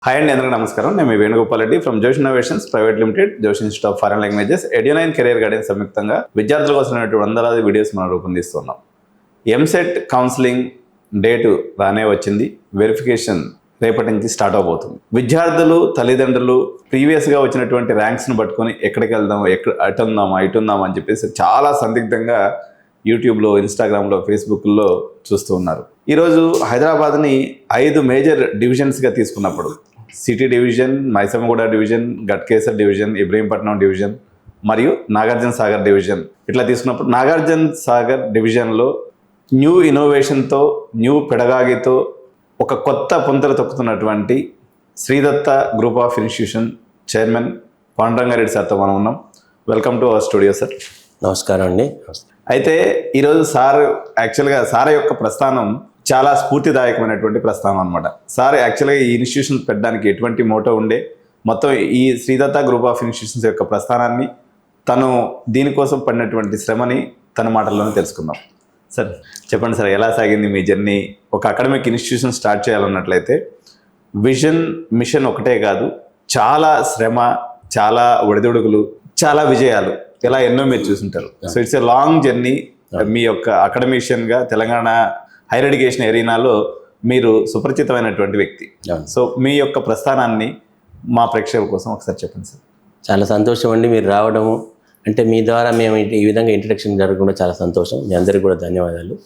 Hi అండి, అందరికీ నమస్కారం. నేను మీ Venugopal Reddy from Josh innovations private limited, Josh institute of foreign languages, ఎడ్యునైన్ కెరీర్ గైడెన్స్ సంయుక్తంగా విద్యార్థుల కోసం వందలాది వీడియోస్ మనం రూపొందిస్తున్నాం. ఎంసెట్ కౌన్సిలింగ్ డేటు రానే వచ్చింది. వెరిఫికేషన్ రేపటి నుంచి స్టార్ట్ అవబోతుంది. విద్యార్థులు తల్లిదండ్రులు ప్రీవియస్గా వచ్చినటువంటి ర్యాంక్స్ను పట్టుకొని ఎక్కడికి వెళ్దాం, అటు ఉందామా అని చెప్పేసి చాలా సందిగ్ధంగా యూట్యూబ్లో, ఇన్స్టాగ్రామ్లో, ఫేస్బుక్లో చూస్తూ ఉన్నారు. ఈరోజు హైదరాబాద్ని 5 మేజర్ డివిజన్స్గా తీసుకున్నప్పుడు city division, Maisammaguda division, Ghatkesar division, Ibrahimpatnam division మరియు నాగార్జున సాగర్ డివిజన్ ఇట్లా తీసుకున్నప్పుడు నాగార్జున సాగర్ డివిజన్లో న్యూ ఇన్నోవేషన్తో, న్యూ పెడగాగితో ఒక కొత్త పుంతలు తొక్కుతున్నటువంటి Sridatta group of institution chairman Panduranga Reddy సార్తో మనం ఉన్నాం. Welcome to our studio sir. నమస్కారం అండి. అయితే ఈరోజు యాక్చువల్గా సార్ యొక్క ప్రస్థానం చాలా స్ఫూర్తిదాయకమైనటువంటి ప్రస్థానం అనమాట. సార్ యాక్చువల్గా ఈ ఇన్స్టిట్యూషన్ పెట్టడానికి ఎటువంటి మోటో ఉండే, మొత్తం ఈ శ్రీదత్త గ్రూప్ ఆఫ్ ఇన్స్టిట్యూషన్స్ యొక్క ప్రస్థానాన్ని, తను దీనికోసం పడినటువంటి శ్రమని తన మాటల్లోనే తెలుసుకుందాం. సార్ చెప్పండి సార్, ఎలా సాగింది మీ జర్నీ? ఒక అకాడమిక్ ఇన్స్టిట్యూషన్ స్టార్ట్ చేయాలన్నట్లయితే విజన్, మిషన్ ఒకటే కాదు, చాలా శ్రమ, చాలా ఒడిదుడుకులు, చాలా విజయాలు, ఇలా ఎన్నో మీరు చూసుంటారు. So it's a long journey. మీ యొక్క అకాడమిషియన్గా తెలంగాణ హైయర్ ఎడ్యుకేషన్ ఏరియాలో మీరు సుపరిచితమైనటువంటి వ్యక్తి. సో మీ యొక్క ప్రస్థానాన్ని మా ప్రేక్షకుల కోసం ఒకసారి చెప్పండి సార్. చాలా సంతోషం అండి మీరు రావడము. అంటే మీ ద్వారా మేము ఈ విధంగా ఇంట్రడక్షన్ జరగకుండా చాలా సంతోషం. మీ అందరికీ కూడా ధన్యవాదాలు.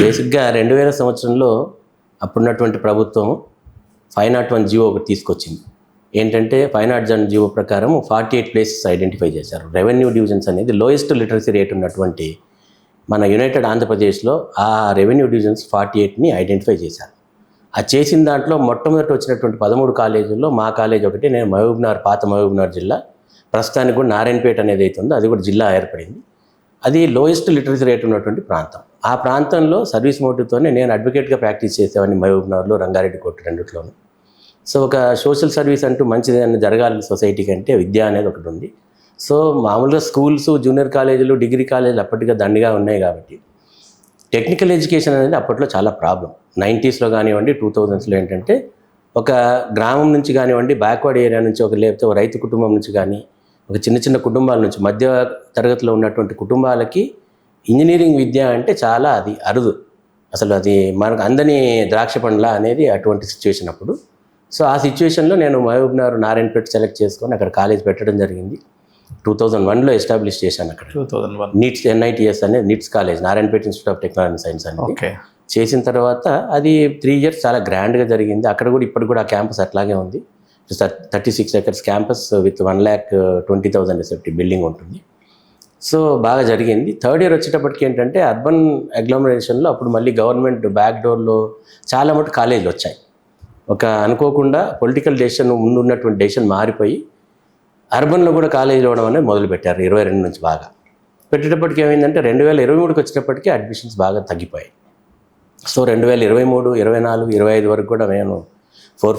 బేసిక్గా 2000 సంవత్సరంలో అప్పుడున్నటువంటి ప్రభుత్వం 501 జీవో ఒకటి తీసుకొచ్చింది. ఏంటంటే 501 జీవో ప్రకారం 48 ప్లేసెస్ ఐడెంటిఫై చేశారు. రెవెన్యూ డివిజన్స్ అనేది లోయెస్ట్ లిటరసీ రేట్ ఉన్నటువంటి మన యునైటెడ్ ఆంధ్రప్రదేశ్లో ఆ రెవెన్యూ డివిజన్స్ 48ని ఐడెంటిఫై చేశారు. ఆ చేసిన దాంట్లో మొట్టమొదటి వచ్చినటువంటి 13 కాలేజీల్లో మా కాలేజ్ ఒకటి. నేను మహబూబ్నగర్, పాత మహబూబ్నగర్ జిల్లా, ప్రస్తుతానికి కూడా నారాయణపేట అనేది అయితే ఉందో అది కూడా జిల్లా ఏర్పడింది. అది లోయెస్ట్ లిటరసీ రేట్ ఉన్నటువంటి ప్రాంతం. ఆ ప్రాంతంలో సర్వీస్ మోటివ్తోనే నేను అడ్వకేట్గా ప్రాక్టీస్ చేసేవాడిని మహబూబ్నగర్లో, రంగారెడ్డి కోర్టు రెండిట్లోనూ. సో ఒక సోషల్ సర్వీస్ అంటూ మంచిది అని జరగాలి సొసైటీకి అంటే విద్య అనేది ఒకటి ఉంది. సో మామూలుగా స్కూల్స్, జూనియర్ కాలేజీలు, డిగ్రీ కాలేజీలు అప్పటిగా దండిగా ఉన్నాయి కాబట్టి టెక్నికల్ ఎడ్యుకేషన్ అనేది అప్పట్లో చాలా ప్రాబ్లం. 90sలో కానివ్వండి, 2000sలో ఏంటంటే ఒక గ్రామం నుంచి కానివ్వండి, బ్యాక్వర్డ్ ఏరియా నుంచి, లేకపోతే ఒక రైతు కుటుంబం నుంచి కానీ, ఒక చిన్న చిన్న కుటుంబాల నుంచి, మధ్య తరగతిలో ఉన్నటువంటి కుటుంబాలకి ఇంజనీరింగ్ విద్య అంటే చాలా అది అరుదు. అసలు అది మనకు అందని ద్రాక్ష పండ్ల అనేది అటువంటి సిచ్యువేషన్ అప్పుడు. సో ఆ సిచ్యువేషన్లో నేను మహబూబ్నగర్, నారాయణపేట సెలెక్ట్ చేసుకొని అక్కడ కాలేజ్ పెట్టడం జరిగింది. 2001లో ఎస్టాబ్లిష్ చేశాను అక్కడ. 2001 నీట్స్, NITS అనేది nits college, Narayanpet institute of technology and science అనేది. చేసిన తర్వాత అది 3 years చాలా గ్రాండ్గా జరిగింది. అక్కడ కూడా ఇప్పటికి కూడా ఆ క్యాంపస్ అట్లాగే ఉంది. 36 acres campus with 1,20,000 SFT building ఉంటుంది. సో బాగా జరిగింది. 3rd year వచ్చేటప్పటికి ఏంటంటే అర్బన్ అగ్లోమరేషన్లో అప్పుడు మళ్ళీ గవర్నమెంట్ బ్యాక్ డోర్లో చాలా మటు కాలేజీలు వచ్చాయి. ఒక అనుకోకుండా పొలిటికల్ డెసిషన్, ముందు ఉన్నటువంటి డెసిషన్ మారిపోయి అర్బన్లో కూడా కాలేజీలు ఇవ్వడం అనేది మొదలుపెట్టారు 22 నుంచి. బాగా పెట్టేటప్పటికి ఏమైందంటే 2023కి వచ్చేటప్పటికి అడ్మిషన్స్ బాగా తగ్గిపోయాయి. సో 2023, 24, 25 వరకు కూడా నేను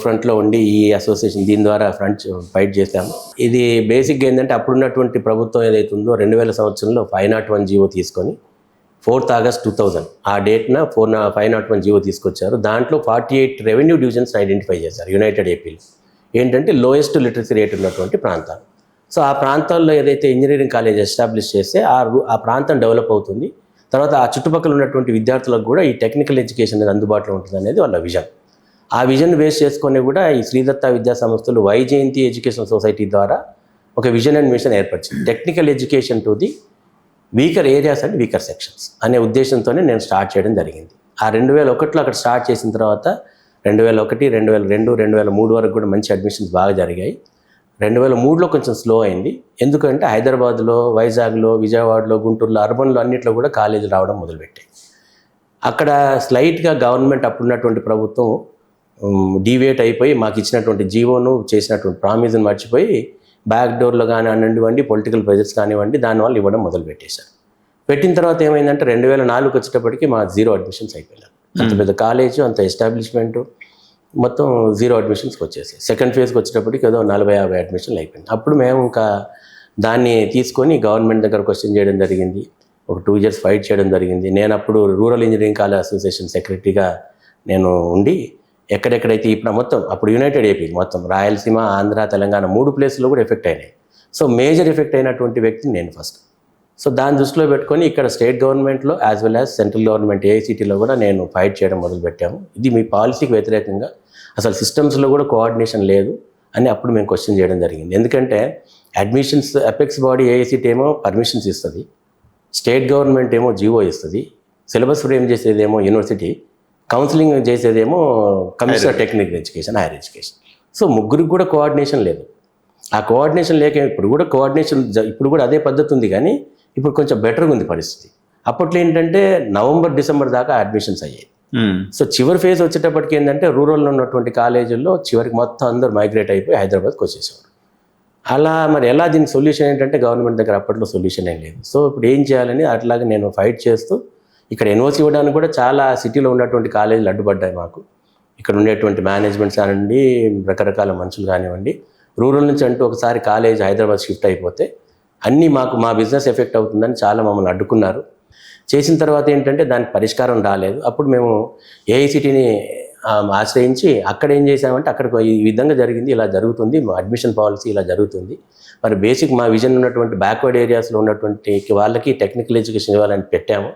ఫ్రంట్లో ఉండి ఈ అసోసియేషన్ దీని ద్వారా ఫైట్ చేశాము. ఇది బేసిక్గా ఏంటంటే అప్పుడున్నటువంటి ప్రభుత్వం ఏదైతే ఉందో 2000 సంవత్సరంలో 501 జీవో తీసుకొని 4th August 2000 ఆ డేట్న 501 జీవో తీసుకొచ్చారు. దాంట్లో 48 రెవెన్యూ డివిజన్స్ ఐడెంటిఫై చేశారు యునైటెడ్ ఏపీలో. ఏంటంటే లోయెస్ట్ లిటరసీ రేట్ ఉన్నటువంటి ప్రాంతాలు. సో ఆ ప్రాంతాల్లో ఏదైతే ఇంజనీరింగ్ కాలేజ్ ఎస్టాబ్లిష్ చేస్తే ఆ ప్రాంతం డెవలప్ అవుతుంది. తర్వాత ఆ చుట్టుపక్కల ఉన్నటువంటి విద్యార్థులకు కూడా ఈ టెక్నికల్ ఎడ్యుకేషన్ అనేది అందుబాటులో ఉంటుంది అనేది వాళ్ళ విజన్. ఆ విజన్ బేస్ చేసుకొని కూడా ఈ శ్రీదత్త విద్యా సంస్థలు వైజయంతి ఎడ్యుకేషన్ సొసైటీ ద్వారా ఒక విజన్ అండ్ మిషన్ ఏర్పరిచింది. Technical education to the weaker areas and weaker sections అనే ఉద్దేశంతోనే నేను స్టార్ట్ చేయడం జరిగింది. ఆ 2001లో అక్కడ స్టార్ట్ చేసిన తర్వాత 2001, 2002, 2003 వరకు కూడా మంచి అడ్మిషన్స్ బాగా జరిగాయి. 2003లో కొంచెం స్లో అయింది. ఎందుకంటే హైదరాబాద్లో, వైజాగ్లో, విజయవాడలో, గుంటూరులో, అర్బన్లో అన్నింటిలో కూడా కాలేజీలు రావడం మొదలుపెట్టాయి. అక్కడ స్లైట్గా గవర్నమెంట్ అప్పుడున్నటువంటి ప్రభుత్వం డీవియేట్ అయిపోయి మాకు ఇచ్చినటువంటి జీవోను, చేసినటువంటి ప్రామిస్ని మర్చిపోయి బ్యాక్ డోర్లో కానివ్వండి, పొలిటికల్ ప్రెజర్స్ కానివ్వండి, దానివల్ల ఇవ్వడం మొదలుపెట్టేశారు. పెట్టిన తర్వాత ఏమైందంటే 2004 వచ్చేటప్పటికి మా 0 అడ్మిషన్స్ అయిపోయినారు. అంత పెద్ద కాలేజు, అంత ఎస్టాబ్లిష్మెంటు, మొత్తం 0 అడ్మిషన్స్కి వచ్చేసాయి. సెకండ్ ఫేజ్కి వచ్చేటప్పటికి ఏదో 40-50 అడ్మిషన్లు అయిపోయింది. అప్పుడు మేము ఇంకా దాన్ని తీసుకొని గవర్నమెంట్ దగ్గర క్వశ్చన్ చేయడం జరిగింది. ఒక 2 years ఫైట్ చేయడం జరిగింది. నేను అప్పుడు రూరల్ ఇంజనీరింగ్ కాలేజ్ అసోసియేషన్ సెక్రటరీగా నేను ఉండి ఎక్కడెక్కడైతే ఇప్పుడు మొత్తం అప్పుడు యునైటెడ్ ఏపీ మొత్తం రాయలసీమ, ఆంధ్ర, తెలంగాణ 3 ప్లేస్లో కూడా ఎఫెక్ట్ అయినాయి. సో మేజర్ ఎఫెక్ట్ అయినటువంటి వ్యక్తిని నేను ఫస్ట్. సో దాన్ని దృష్టిలో పెట్టుకొని ఇక్కడ స్టేట్ గవర్నమెంట్లో as well as central government ఏఐసిటీలో కూడా నేను ఫైట్ చేయడం మొదలుపెట్టాము. ఇది మీ పాలసీకి వ్యతిరేకంగా, అసలు సిస్టమ్స్లో కూడా కోఆర్డినేషన్ లేదు అని అప్పుడు మేము క్వశ్చన్ చేయడం జరిగింది. ఎందుకంటే అడ్మిషన్స్ అపెక్స్ బాడీ ఏఐసిటీ ఏమో పర్మిషన్స్ ఇస్తుంది, స్టేట్ గవర్నమెంట్ ఏమో జీవో ఇస్తుంది, సిలబస్ ఫ్రేమ్ చేసేదేమో యూనివర్సిటీ, కౌన్సిలింగ్ చేసేదేమో commissioner technical education, higher education. So ముగ్గురికి కూడా కోఆర్డినేషన్ లేదు. ఆ కోఆర్డినేషన్ లేక ఇప్పుడు కూడా కోఆర్డినేషన్ ఇప్పుడు కూడా అదే పద్ధతి ఉంది, కానీ ఇప్పుడు కొంచెం బెటర్గా ఉంది పరిస్థితి. అప్పట్లో ఏంటంటే నవంబర్, డిసెంబర్ దాకా అడ్మిషన్స్ అయ్యాయి. సో చివరి ఫేజ్ వచ్చేటప్పటికి ఏంటంటే రూరల్లో ఉన్నటువంటి కాలేజీల్లో చివరికి మొత్తం అందరూ మైగ్రేట్ అయిపోయి హైదరాబాద్కి వచ్చేసేవారు. అలా మరి ఎలా దీనికి సొల్యూషన్ ఏంటంటే గవర్నమెంట్ దగ్గర అప్పట్లో సొల్యూషన్ ఏం లేదు. సో ఇప్పుడు ఏం చేయాలని అట్లాగే నేను ఫైట్ చేస్తూ ఇక్కడ ఎన్ఓసి ఇవ్వడానికి కూడా చాలా సిటీలో ఉన్నటువంటి కాలేజీలు అడ్డుపడ్డాయి మాకు. ఇక్కడ ఉండేటువంటి మేనేజ్మెంట్స్ కానివ్వండి, రకరకాల మనుషులు కానివ్వండి, రూరల్ నుంచి అంటూ ఒకసారి కాలేజ్ హైదరాబాద్ షిఫ్ట్ అయిపోతే అన్నీ మా బిజినెస్ ఎఫెక్ట్ అవుతుందని చాలా మమ్మల్ని అడ్డుకున్నారు. చేసిన తర్వాత ఏంటంటే దానికి పరిష్కారం రాలేదు. అప్పుడు మేము ఏఐసిటీని ఆశ్రయించి అక్కడ ఏం చేసామంటే అక్కడ ఈ విధంగా జరిగింది, ఇలా జరుగుతుంది, మా అడ్మిషన్ పాలసీ ఇలా జరుగుతుంది, మరి బేసిక్ మా విజన్ ఉన్నటువంటి బ్యాక్వర్డ్ ఏరియాస్లో ఉన్నటువంటి వాళ్ళకి టెక్నికల్ ఎడ్యుకేషన్ ఇవ్వాలని పెట్టాము.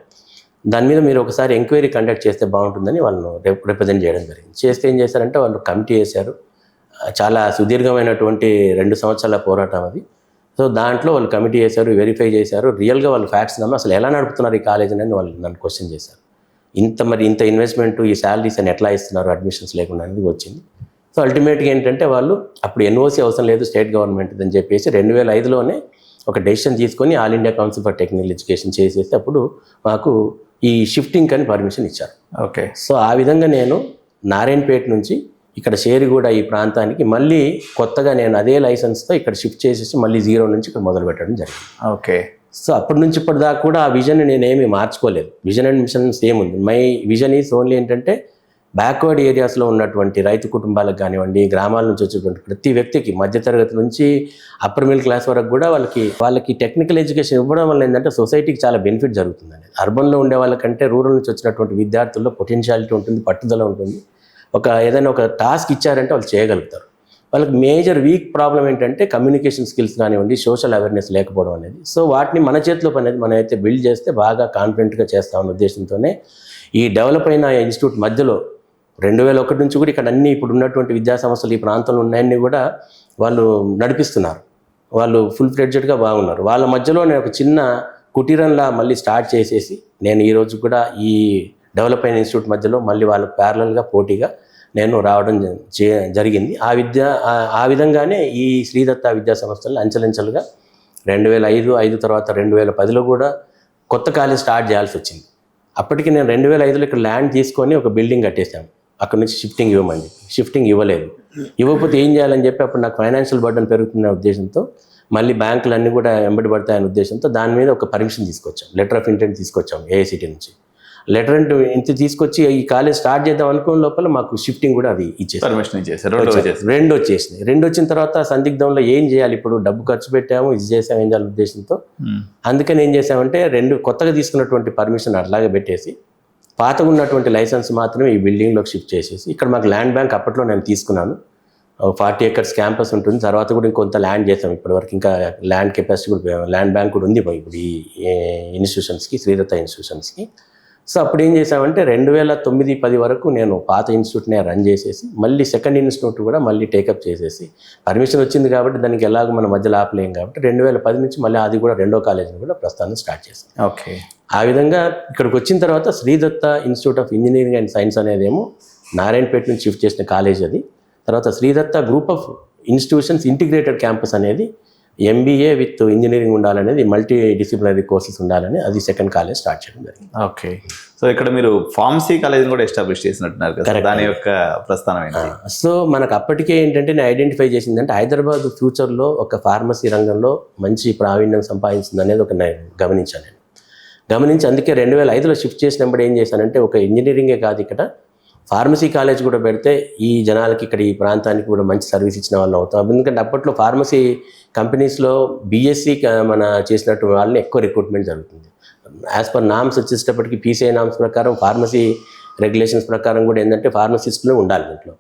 దాని మీద మీరు ఒకసారి ఎంక్వైరీ కండక్ట్ చేస్తే బాగుంటుందని వాళ్ళను రిప్రజెంట్ చేయడం జరిగింది. చేస్తే ఏం చేశారంటే వాళ్ళు కమిటీ వేశారు. చాలా సుదీర్ఘమైనటువంటి 2 సంవత్సరాల పోరాటం అది. సో దాంట్లో వాళ్ళు కమిటీ చేశారు, వెరిఫై చేశారు, రియల్గా వాళ్ళు ఫ్యాక్ట్స్ నమ్మి అసలు ఎలా నడుపుతున్నారు ఈ కాలేజ్ అని వాళ్ళు నన్ను క్వశ్చన్ చేశారు. ఇంత ఇన్వెస్ట్మెంట్, ఈ శాలరీస్ అని ఎట్లా ఇస్తున్నారు అడ్మిషన్స్ లేకుండా అనేది వచ్చింది. సో అల్టిమేట్గా ఏంటంటే వాళ్ళు అప్పుడు ఎన్ఓసి అవసరం లేదు స్టేట్ గవర్నమెంట్ అని చెప్పేసి 2005లోనే ఒక డెసిషన్ తీసుకొని all India council for technical education చేసేసి అప్పుడు మాకు ఈ షిఫ్టింగ్ అని పర్మిషన్ ఇచ్చారు. ఓకే. సో ఆ విధంగా నేను నారాయణపేట నుంచి ఇక్కడ షేరిగూడ ఈ ప్రాంతానికి మళ్ళీ కొత్తగా నేను అదే లైసెన్స్తో ఇక్కడ షిఫ్ట్ చేసేసి మళ్ళీ 0 నుంచి ఇక్కడ మొదలు పెట్టడం జరిగింది. ఓకే. సో అప్పటి నుంచి ఇప్పటిదాకా కూడా ఆ విజన్ నేనేమి మార్చుకోలేదు. విజన్ అండ్ మిషన్ సేమ్ ఉంది. మై విజన్ ఈజ్ ఓన్లీ ఏంటంటే బ్యాక్వర్డ్ ఏరియాస్లో ఉన్నటువంటి రైతు కుటుంబాలకు కానివ్వండి, గ్రామాల నుంచి వచ్చేటువంటి ప్రతి వ్యక్తికి మధ్యతరగతి నుంచి అప్పర్ మిడిల్ క్లాస్ వరకు కూడా వాళ్ళకి టెక్నికల్ ఎడ్యుకేషన్ ఇవ్వడం వల్ల ఏంటంటే సొసైటీకి చాలా బెనిఫిట్ జరుగుతుందండి. అర్బన్లో ఉండే వాళ్ళకంటే రూరల్ నుంచి వచ్చినటువంటి విద్యార్థుల్లో పొటెన్షియాలిటీ ఉంటుంది, పట్టుదల ఉంటుంది. ఏదైనా ఒక టాస్క్ ఇచ్చారంటే వాళ్ళు చేయగలుగుతారు. వాళ్ళకి మేజర్ వీక్ ప్రాబ్లం ఏంటంటే కమ్యూనికేషన్ స్కిల్స్ కానివ్వండి, సోషల్ అవేర్నెస్ లేకపోవడం అనేది. సో వాటిని మన చేతిలో అనేది మనం అయితే బిల్డ్ చేస్తే బాగా కాన్ఫిడెంట్గా చేస్తామన్న ఉద్దేశంతోనే ఈ డెవలప్ అయిన ఇన్స్టిట్యూట్ మధ్యలో 2001 నుంచి కూడా ఇక్కడ అన్ని ఇప్పుడు ఉన్నటువంటి విద్యా సంస్థలు ఈ ప్రాంతంలో ఉన్నాయన్నీ కూడా వాళ్ళు నడిపిస్తున్నారు. వాళ్ళు ఫుల్ ఫ్లెడ్జెడ్గా బాగున్నారు. వాళ్ళ మధ్యలో నేను ఒక చిన్న కుటీరంలా మళ్ళీ స్టార్ట్ చేసేసి నేను ఈరోజు కూడా ఈ డెవలప్ అయిన ఇన్స్టిట్యూట్ మధ్యలో మళ్ళీ వాళ్ళకు ప్యారలల్గా పోటీగా నేను రావడం జరిగింది. ఆ విధంగానే ఈ శ్రీదత్త విద్యా సంస్థలు అంచెలంచెలుగా 2005 తర్వాత 2010లో కూడా కొత్త కాలేజ్ స్టార్ట్ చేయాల్సి వచ్చింది. అప్పటికి నేను 2005లో ఇక్కడ ల్యాండ్ తీసుకొని ఒక బిల్డింగ్ కట్టేశాను. అక్కడ నుంచి షిఫ్టింగ్ ఇవ్వలేదు. ఇవ్వకపోతే ఏం చేయాలని చెప్పి అప్పుడు నాకు ఫైనాన్షియల్ బర్డన్ పెరుగుతున్న ఉద్దేశంతో మళ్ళీ బ్యాంకులు అన్నీ కూడా వెంబడి పడతాయనే ఉద్దేశంతో దాని మీద ఒక పర్మిషన్ తీసుకొచ్చాం, లెటర్ ఆఫ్ ఇంటెంట్ తీసుకొచ్చాం ఏఐసిటీ నుంచి. లెటర్ అంటూ ఇంత తీసుకొచ్చి ఈ కాలేజ్ స్టార్ట్ చేద్దాం అనుకున్న లోపల మాకు షిఫ్టింగ్ కూడా అది రెండు వచ్చేసింది. రెండు వచ్చిన తర్వాత సందిగ్ధంలో ఏం చేయాలి, ఇప్పుడు డబ్బు ఖర్చు పెట్టాము, ఇది చేసాము, ఏం చేయాలి ఉద్దేశంతో అందుకని ఏం చేసామంటే కొత్తగా తీసుకున్నటువంటి పర్మిషన్ అట్లాగే పెట్టేసి పాతగా ఉన్నటువంటి లైసెన్స్ మాత్రమే ఈ బిల్డింగ్లోకి షిఫ్ట్ చేసేసి ఇక్కడ మాకు ల్యాండ్ బ్యాంక్ అప్పట్లో నేను తీసుకున్నాను. 40 acres క్యాంపస్ ఉంటుంది. తర్వాత కూడా ఇంకొంత ల్యాండ్ చేసాం. ఇప్పటివరకు ఇంకా ల్యాండ్ కెపాసిటీ కూడా ల్యాండ్ బ్యాంక్ కూడా ఉంది ఇప్పుడు ఈ ఇన్స్టిట్యూషన్స్కి, శ్రీదత్త ఇన్స్టిట్యూషన్స్కి. సో అప్పుడు ఏం చేసామంటే 2009-10 వరకు నేను పాత ఇన్స్టిట్యూట్నే రన్ చేసేసి మళ్ళీ సెకండ్ ఇన్స్టిట్యూట్ కూడా మళ్ళీ టేకప్ చేసేసి పర్మిషన్ వచ్చింది కాబట్టి దానికి ఎలాగో మన మధ్యలో ఆపలేం కాబట్టి 2010 నుంచి మళ్ళీ అది కూడా రెండో కాలేజీని కూడా ప్రస్థానం స్టార్ట్ చేసాం. ఓకే. ఆ విధంగా ఇక్కడికి వచ్చిన తర్వాత Sridatta institute of engineering and science అనేదేమో నారాయణపేట నుంచి షిఫ్ట్ చేసిన కాలేజ్ అది. తర్వాత Sridatta group of institutions integrated campus అనేది MBA విత్ ఇంజనీరింగ్ ఉండాలనేది, మల్టీ డిసిప్లినరీ కోర్సెస్ ఉండాలని అది సెకండ్ కాలేజ్ స్టార్ట్ చేయడం జరిగింది. ఓకే. సో ఇక్కడ మీరు ఫార్మసీ కాలేజ్ కూడా ఎస్టాబ్లిష్ చేసినట్టున్నారు కదా, దాని యొక్క ప్రస్థానం ఏంటి? సో మనకు అప్పటికే ఏంటంటే నేను ఐడెంటిఫై చేసిందంటే హైదరాబాద్ ఫ్యూచర్లో ఒక ఫార్మసీ రంగంలో మంచి ప్రావీణ్యం సంపాదించింది అనేది గమనించాను. గమనించి అందుకే 2005లో షిఫ్ట్ చేసినప్పుడు ఏం చేశానంటే ఒక ఇంజనీరింగే కాదు ఇక్కడ ఫార్మసీ కాలేజ్ కూడా పెడితే ఈ జనాలకి ఇక్కడ ఈ ప్రాంతానికి కూడా మంచి సర్వీస్ ఇచ్చిన వాళ్ళు అవుతాం. ఎందుకంటే అప్పట్లో ఫార్మసీ కంపెనీస్లో BSc మన చేసినట్టు వాళ్ళని ఎక్కువ రిక్రూట్మెంట్ జరుగుతుంది. యాజ్ పర్ నామ్స్ వచ్చేటప్పటికి PCI నామ్స్ ప్రకారం ఫార్మసీ రెగ్యులేషన్స్ ప్రకారం కూడా ఏంటంటే ఫార్మసిస్టులు ఉండాలి దీంట్లో.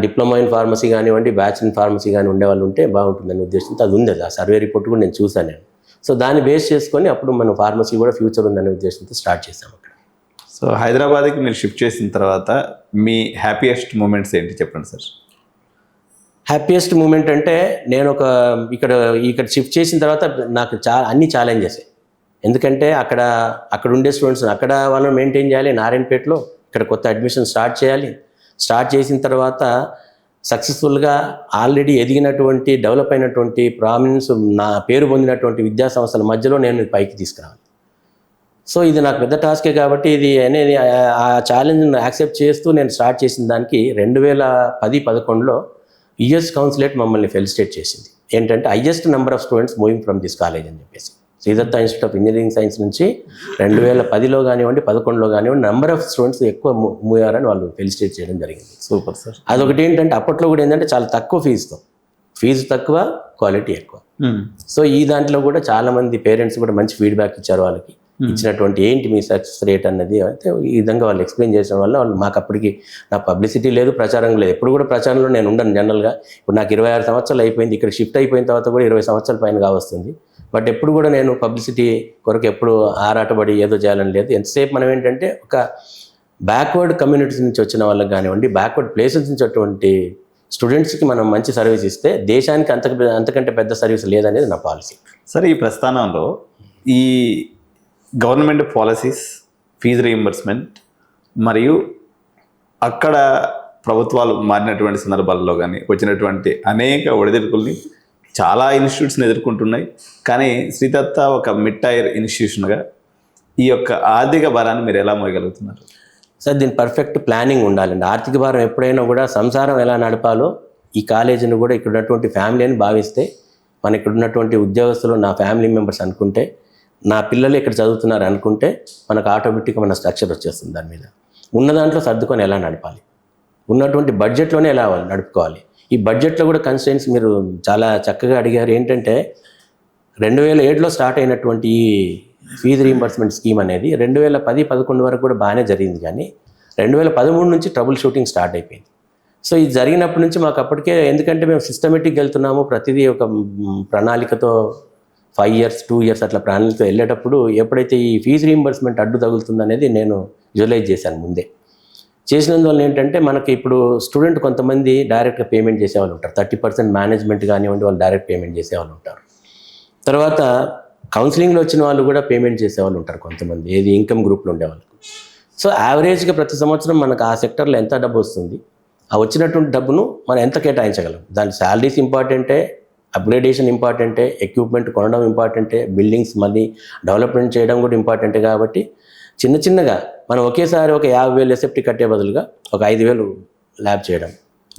డిప్లొమా ఇన్ ఫార్మసీ కానివ్వండి, బ్యాచిలర్ ఇన్ ఫార్మసీ కానీ ఉండే వాళ్ళు ఉంటే బాగుంటుందని ఉద్దేశంతో అది ఉంది. ఆ సర్వే రిపోర్ట్ కూడా నేను చూసాను నేను. సో దాన్ని బేస్ చేసుకొని అప్పుడు మనం ఫార్మసీ కూడా ఫ్యూచర్ ఉందనే ఉద్దేశంతో స్టార్ట్ చేసాం అక్కడ. సో హైదరాబాద్కి మీరు షిఫ్ట్ చేసిన తర్వాత మీ హ్యాపీయెస్ట్ మూమెంట్స్ ఏంటి చెప్పండి సార్? హ్యాపీయెస్ట్ మూమెంట్ అంటే నేను ఇక్కడ షిఫ్ట్ చేసిన తర్వాత నాకు అన్ని ఛాలెంజెస్. ఎందుకంటే అక్కడ ఉండే స్టూడెంట్స్ అక్కడ వాళ్ళని మెయింటైన్ చేయాలి, నారాయణపేటలో ఇక్కడ కొత్త అడ్మిషన్ స్టార్ట్ చేయాలి. స్టార్ట్ చేసిన తర్వాత సక్సెస్ఫుల్గా ఆల్రెడీ ఎదిగినటువంటి డెవలప్ అయినటువంటి ప్రామినెన్స్ నా పేరు పొందినటువంటి విద్యా సంస్థల మధ్యలో నేను పైకి తీసుకురావాలి. సో ఇది నాకు పెద్ద టాస్కే కాబట్టి ఇది అనేది ఆ ఛాలెంజ్ని యాక్సెప్ట్ చేస్తూ నేను స్టార్ట్ చేసిన దానికి 2010-11లో యుఎస్ కౌన్సిలేట్ మమ్మల్ని ఫెలిసిటేట్ చేసింది. ఏంటంటే highest number of students moving from this college అని చెప్పేసి. Sridatta institute of engineering science నుంచి 2010లో కానివ్వండి 11లో కానివ్వండి నెంబర్ ఆఫ్ స్టూడెంట్స్ ఎక్కువ మూవ్ అయ్యారని వాళ్ళు ఫెలిసిటేట్ చేయడం జరిగింది. Super sir. అదొకటి ఏంటంటే అప్పట్లో కూడా ఏంటంటే చాలా తక్కువ ఫీజు తక్కువ, క్వాలిటీ ఎక్కువ. సో ఈ దాంట్లో కూడా చాలామంది పేరెంట్స్ కూడా మంచి ఫీడ్బ్యాక్ ఇచ్చారు వాళ్ళకి. ఇచ్చినటువంటి ఏంటి మీ సక్సెస్ రేట్ అన్నది అయితే ఈ విధంగా వాళ్ళు ఎక్స్ప్లెయిన్ చేయడం వల్ల వాళ్ళు మాకు అప్పటికి నా పబ్లిసిటీ లేదు, ప్రచారం లేదు. ఎప్పుడు కూడా ప్రచారంలో నేను ఉండను జనరల్గా. ఇప్పుడు నాకు 26 సంవత్సరాలు అయిపోయింది. ఇక్కడ షిఫ్ట్ అయిపోయిన తర్వాత కూడా 20 సంవత్సరాల పైన కావస్తుంది. బట్ ఎప్పుడు కూడా నేను పబ్లిసిటీ కొరకు ఎప్పుడు ఆరాటపడి ఏదో చేయాలని లేదు. ఎంతసేపు మనం ఏంటంటే ఒక బ్యాక్వర్డ్ కమ్యూనిటీస్ నుంచి వచ్చిన వాళ్ళకి కానివ్వండి, బ్యాక్వర్డ్ ప్లేసెస్ నుంచి అటువంటి స్టూడెంట్స్కి మనం మంచి సర్వీస్ ఇస్తే దేశానికి అంతకంటే పెద్ద సర్వీస్ లేదనేది నా పాలసీ. సరే, ఈ ప్రస్థానంలో ఈ గవర్నమెంట్ పాలసీస్, ఫీజు రీయింబర్స్మెంట్ మరియు అక్కడ ప్రభుత్వాలు మారినటువంటి సందర్భాల్లో కానీ వచ్చినటువంటి అనేక ఒడిదుడుకుల్ని చాలా ఇన్స్టిట్యూట్స్ని ఎదుర్కొంటున్నాయి. కానీ శ్రీదత్త ఒక మిడ్ టైర్ ఇన్స్టిట్యూషన్గా ఈ యొక్క ఆర్థిక భారాన్ని మీరు ఎలా మోయగలుగుతున్నారు? సార్, దీని పర్ఫెక్ట్ ప్లానింగ్ ఉండాలండి. ఆర్థిక భారం ఎప్పుడైనా కూడా సంసారం ఎలా నడపాలో ఈ కాలేజీని కూడా ఇక్కడ ఉన్నటువంటి ఫ్యామిలీ అని భావిస్తే, మన ఇక్కడ ఉన్నటువంటి ఉద్యోగస్తులు నా ఫ్యామిలీ మెంబర్స్ అనుకుంటే, నా పిల్లలు ఇక్కడ చదువుతున్నారు అనుకుంటే మనకు ఆటోమేటిక్గా మన స్ట్రక్చర్ వచ్చేస్తుంది. దాని మీద ఉన్న దాంట్లో సర్దుకొని ఎలా నడపాలి, ఉన్నటువంటి బడ్జెట్లోనే ఎలా నడుపుకోవాలి. ఈ బడ్జెట్లో కూడా కన్స్టెన్స్ మీరు చాలా చక్కగా అడిగారు. ఏంటంటే 2007లో స్టార్ట్ అయినటువంటి ఈ ఫీజు రీయింబర్స్మెంట్ స్కీమ్ అనేది 2010-11 వరకు కూడా బాగానే జరిగింది. కానీ 2013 నుంచి ట్రబుల్ షూటింగ్ స్టార్ట్ అయిపోయింది. సో ఇది జరిగినప్పటి నుంచి మాకు అప్పటికే, ఎందుకంటే మేము సిస్టమేటిక్గా వెళ్తున్నాము, ప్రతిదీ ఒక ప్రణాళికతో 5 years 2 years అట్లా ప్రణాళికతో వెళ్ళేటప్పుడు ఎప్పుడైతే ఈ ఫీజు రీయింబర్స్మెంట్ అడ్డు తగులుతుందనేది నేను విజువలైజ్ చేశాను ముందే. చేసినందువల్ల ఏంటంటే మనకి ఇప్పుడు స్టూడెంట్ కొంతమంది డైరెక్ట్గా పేమెంట్ చేసేవాళ్ళు ఉంటారు. 30% మేనేజ్మెంట్ కానివ్వండి వాళ్ళు డైరెక్ట్ పేమెంట్ చేసేవాళ్ళు ఉంటారు. తర్వాత కౌన్సిలింగ్లో వచ్చిన వాళ్ళు కూడా పేమెంట్ చేసేవాళ్ళు ఉంటారు కొంతమంది, ఏది ఇన్కమ్ గ్రూప్లో ఉండేవాళ్ళు. సో యావరేజ్గా ప్రతి సంవత్సరం మనకు ఆ సెక్టర్లో ఎంత డబ్బు వస్తుంది, ఆ వచ్చినటువంటి డబ్బును మనం ఎంత కేటాయించగలం. దాని శాలరీస్ ఇంపార్టెంటే, అప్గ్రేడేషన్ ఇంపార్టెంటే, ఎక్విప్మెంట్ కొనడం ఇంపార్టెంటే, బిల్డింగ్స్ మళ్ళీ డెవలప్మెంట్ చేయడం కూడా ఇంపార్టెంటే. కాబట్టి చిన్నగా మనం ఒకేసారి ఒక 50,000 ఎస్ఎఫ్టీ కట్టే బదులుగా ఒక 5,000 ల్యాబ్ చేయడం,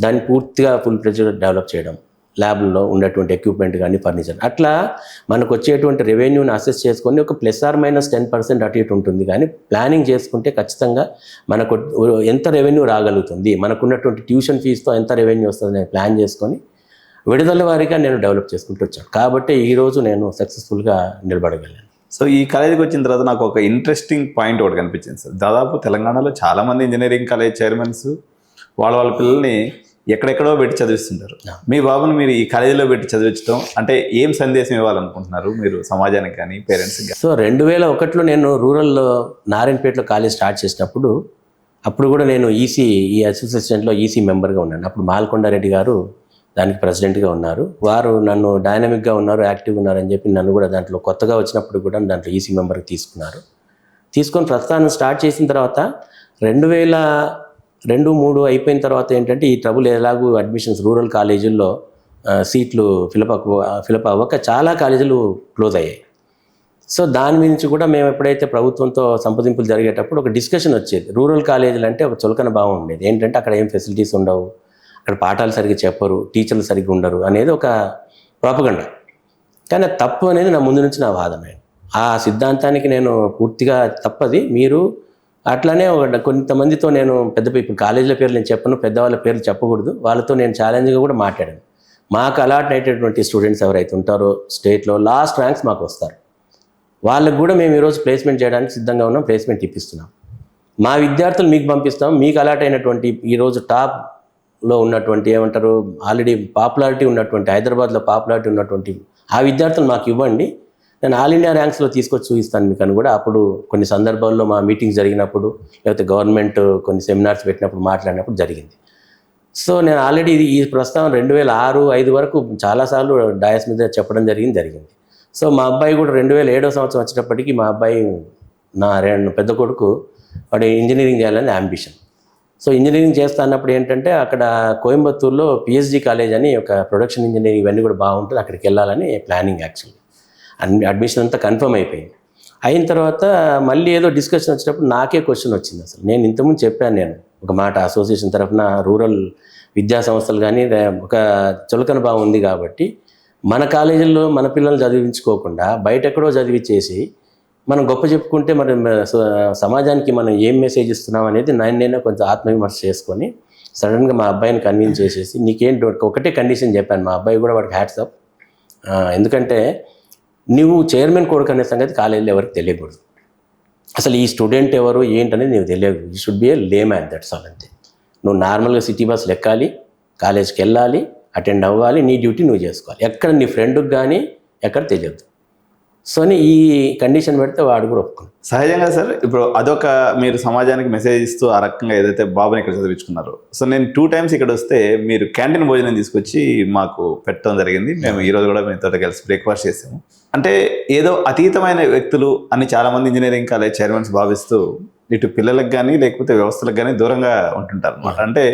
దాన్ని పూర్తిగా ఫుల్ ప్రెజర్ డెవలప్ చేయడం, ల్యాబ్లో ఉండేటువంటి ఎక్విప్మెంట్ కానీ ఫర్నిచర్, అట్లా మనకు వచ్చేటువంటి రెవెన్యూని అసెస్ చేసుకొని ఒక ±10% అటు ఇటు ఉంటుంది. కానీ ప్లానింగ్ చేసుకుంటే ఖచ్చితంగా మనకు ఎంత రెవెన్యూ రాగలుగుతుంది, మనకున్నటువంటి ట్యూషన్ ఫీజుతో ఎంత రెవెన్యూ వస్తుంది అని ప్లాన్ చేసుకొని విడుదల వారీగా నేను డెవలప్ చేసుకుంటూ వచ్చాను. కాబట్టి ఈరోజు నేను సక్సెస్ఫుల్గా నిలబడగలను. సో ఈ కాలేజీకి వచ్చిన తర్వాత నాకు ఒక ఇంట్రెస్టింగ్ పాయింట్ ఒకటి కనిపించింది సార్. దాదాపు తెలంగాణలో చాలామంది ఇంజనీరింగ్ కాలేజ్ చైర్మన్స్ వాళ్ళ పిల్లల్ని ఎక్కడెక్కడో పెట్టి చదివిస్తుంటారు. మీ బాబుని మీరు ఈ కాలేజీలో పెట్టి చదివించడం అంటే ఏం సందేశం ఇవ్వాలనుకుంటున్నారు మీరు సమాజానికి కానీ పేరెంట్స్కి? సో 2001లో నేను రూరల్లో నారాయణపేటలో కాలేజ్ స్టార్ట్ చేసినప్పుడు అప్పుడు కూడా నేను ఈ అసోసియేషన్లో ఈసీ మెంబర్గా ఉన్నాను. అప్పుడు మాల్కొండారెడ్డి గారు దానికి ప్రెసిడెంట్గా ఉన్నారు. వారు నన్ను డైనమిక్గా ఉన్నారు, యాక్టివ్గా ఉన్నారని చెప్పి నన్ను కూడా దాంట్లో కొత్తగా వచ్చినప్పుడు కూడా దాంట్లో ఈసీ మెంబర్కి తీసుకొని ప్రస్థానం స్టార్ట్ చేసిన తర్వాత 2002-03 అయిపోయిన తర్వాత ఏంటంటే ఈ ట్రబుల్ ఎలాగూ అడ్మిషన్స్ రూరల్ కాలేజీల్లో సీట్లు ఫిలప్ అవ్వక చాలా కాలేజీలు క్లోజ్ అయ్యాయి. సో దాని నుంచి కూడా మేము ఎప్పుడైతే ప్రభుత్వంతో సంప్రదింపులు జరిగేటప్పుడు ఒక డిస్కషన్ వచ్చేది. రూరల్ కాలేజీలు అంటే ఒక చులకన భావం ఉండేది. ఏంటంటే అక్కడ ఏం ఫెసిలిటీస్ ఉండవు, అక్కడ పాఠాలు సరిగ్గా చెప్పరు, టీచర్లు సరిగ్గా ఉండరు అనేది ఒక ప్రాపగండ. కానీ అది తప్పు అనేది నా ముందు నుంచి నా వాదమే. ఆ సిద్ధాంతానికి నేను పూర్తిగా తప్పది. మీరు అట్లానే కొంతమందితో నేను ఇప్పుడు కాలేజీల పేర్లు నేను చెప్పను, పెద్దవాళ్ళ పేర్లు చెప్పకూడదు, వాళ్ళతో నేను ఛాలెంజ్గా కూడా మాట్లాడాను. మాకు అలాట్ అయ్యేటటువంటి స్టూడెంట్స్ ఎవరైతే ఉంటారో స్టేట్లో లాస్ట్ ర్యాంక్స్ మాకు వస్తారు, వాళ్ళకు కూడా మేము ఈరోజు ప్లేస్మెంట్ చేయడానికి సిద్ధంగా ఉన్నాం, ప్లేస్మెంట్ ఇప్పిస్తున్నాం. మా విద్యార్థులు మీకు పంపిస్తాం, మీకు అలాట్ అయినటువంటి ఈరోజు టాప్లో ఉన్నటువంటి ఏమంటారు ఆల్రెడీ పాపులారిటీ ఉన్నటువంటి హైదరాబాద్లో పాపులారిటీ ఉన్నటువంటి ఆ విద్యార్థులు మాకు ఇవ్వండి, నేను ఆల్ ఇండియా ర్యాంక్స్లో తీసుకొచ్చి చూపిస్తాను మీకు అని కూడా అప్పుడు కొన్ని సందర్భాల్లో మా మీటింగ్స్ జరిగినప్పుడు లేకపోతే గవర్నమెంట్ కొన్ని సెమినార్స్ పెట్టినప్పుడు మాట్లాడినప్పుడు జరిగింది. సో నేను ఆల్రెడీ ఈ ప్రస్తావన 2006-05 వరకు చాలాసార్లు డయాస్ మీద చెప్పడం జరిగింది. సో మా అబ్బాయి కూడా 2007 సంవత్సరం వచ్చేటప్పటికి మా అబ్బాయి నా పెద్ద కొడుకు వాడు ఇంజనీరింగ్ చేయాలని అంబిషన్. సో ఇంజనీరింగ్ చేస్తా అన్నప్పుడు ఏంటంటే అక్కడ కోయంబత్తూరులో పిహెచ్డి కాలేజ్ అని ఒక ప్రొడక్షన్ ఇంజనీరింగ్ ఇవన్నీ కూడా బాగుంటుంది, అక్కడికి వెళ్ళాలని ప్లానింగ్ యాక్చువల్లీ. అడ్మిషన్ అంతా కన్ఫర్మ్ అయిపోయింది. అయిన తర్వాత మళ్ళీ ఏదో డిస్కషన్ వచ్చినప్పుడు నాకే క్వశ్చన్ వచ్చింది. అసలు నేను ఇంతకుముందు చెప్పాను నేను ఒక మాట అసోసియేషన్ తరఫున రూరల్ విద్యా సంస్థలు కానీ ఒక చులకన భావం ఉంది కాబట్టి మన కాలేజీల్లో మన పిల్లల్ని చదివించుకోకుండా బయట ఎక్కడో చదివించేసి మనం గొప్ప చెప్పుకుంటే మరి సమాజానికి మనం ఏం మెసేజ్ ఇస్తున్నాం అనేది నేనే కొంచెం ఆత్మవిమర్శ చేసుకొని సడన్గా మా అబ్బాయిని కన్విన్స్ చేసేసి నీకేంటి ఒకటే కండిషన్ చెప్పాను. మా అబ్బాయి కూడా వాడికి హ్యాట్స్ ఆఫ్. ఎందుకంటే నువ్వు చైర్మన్ కొడుకు అనే సంగతి కాలేజీలో ఎవరికి తెలియకూడదు. అసలు ఈ స్టూడెంట్ ఎవరు ఏంటనేది నీకు తెలియదు. యూ షుడ్ బి ఏ లే మ్యాన్, దట్స్ ఆల్ అంతే. నువ్వు నార్మల్గా సిటీ బస్సులు ఎక్కాలి, కాలేజ్కి వెళ్ళాలి, అటెండ్ అవ్వాలి, నీ డ్యూటీ నువ్వు చేసుకోవాలి. ఎక్కడ నీ ఫ్రెండ్కి కానీ ఎక్కడ తెలియదు. సో ఈ కండిషన్ పెడితే వాడు కూడా ఒప్పుకున్నాడు. సహజంగా సార్ ఇప్పుడు అదొక మీరు సమాజానికి మెసేజ్ ఇస్తూ ఆ రకంగా ఏదైతే బాబుని ఇక్కడ చదివించుకున్నారో, సో నేను 2 times ఇక్కడ వస్తే మీరు క్యాంటీన్ భోజనం తీసుకొచ్చి మాకు పెట్టడం జరిగింది. మేము ఈరోజు కూడా మీతో కలిసి బ్రేక్ఫాస్ట్ చేసాము. అంటే ఏదో అతీతమైన వ్యక్తులు అని చాలామంది ఇంజనీరింగ్ కాలేజ్ చైర్మన్స్ భావిస్తూ ఇటు పిల్లలకు కానీ లేకపోతే వ్యవస్థలకు కానీ దూరంగా ఉంటుంటారు అన్నమాట. అంటే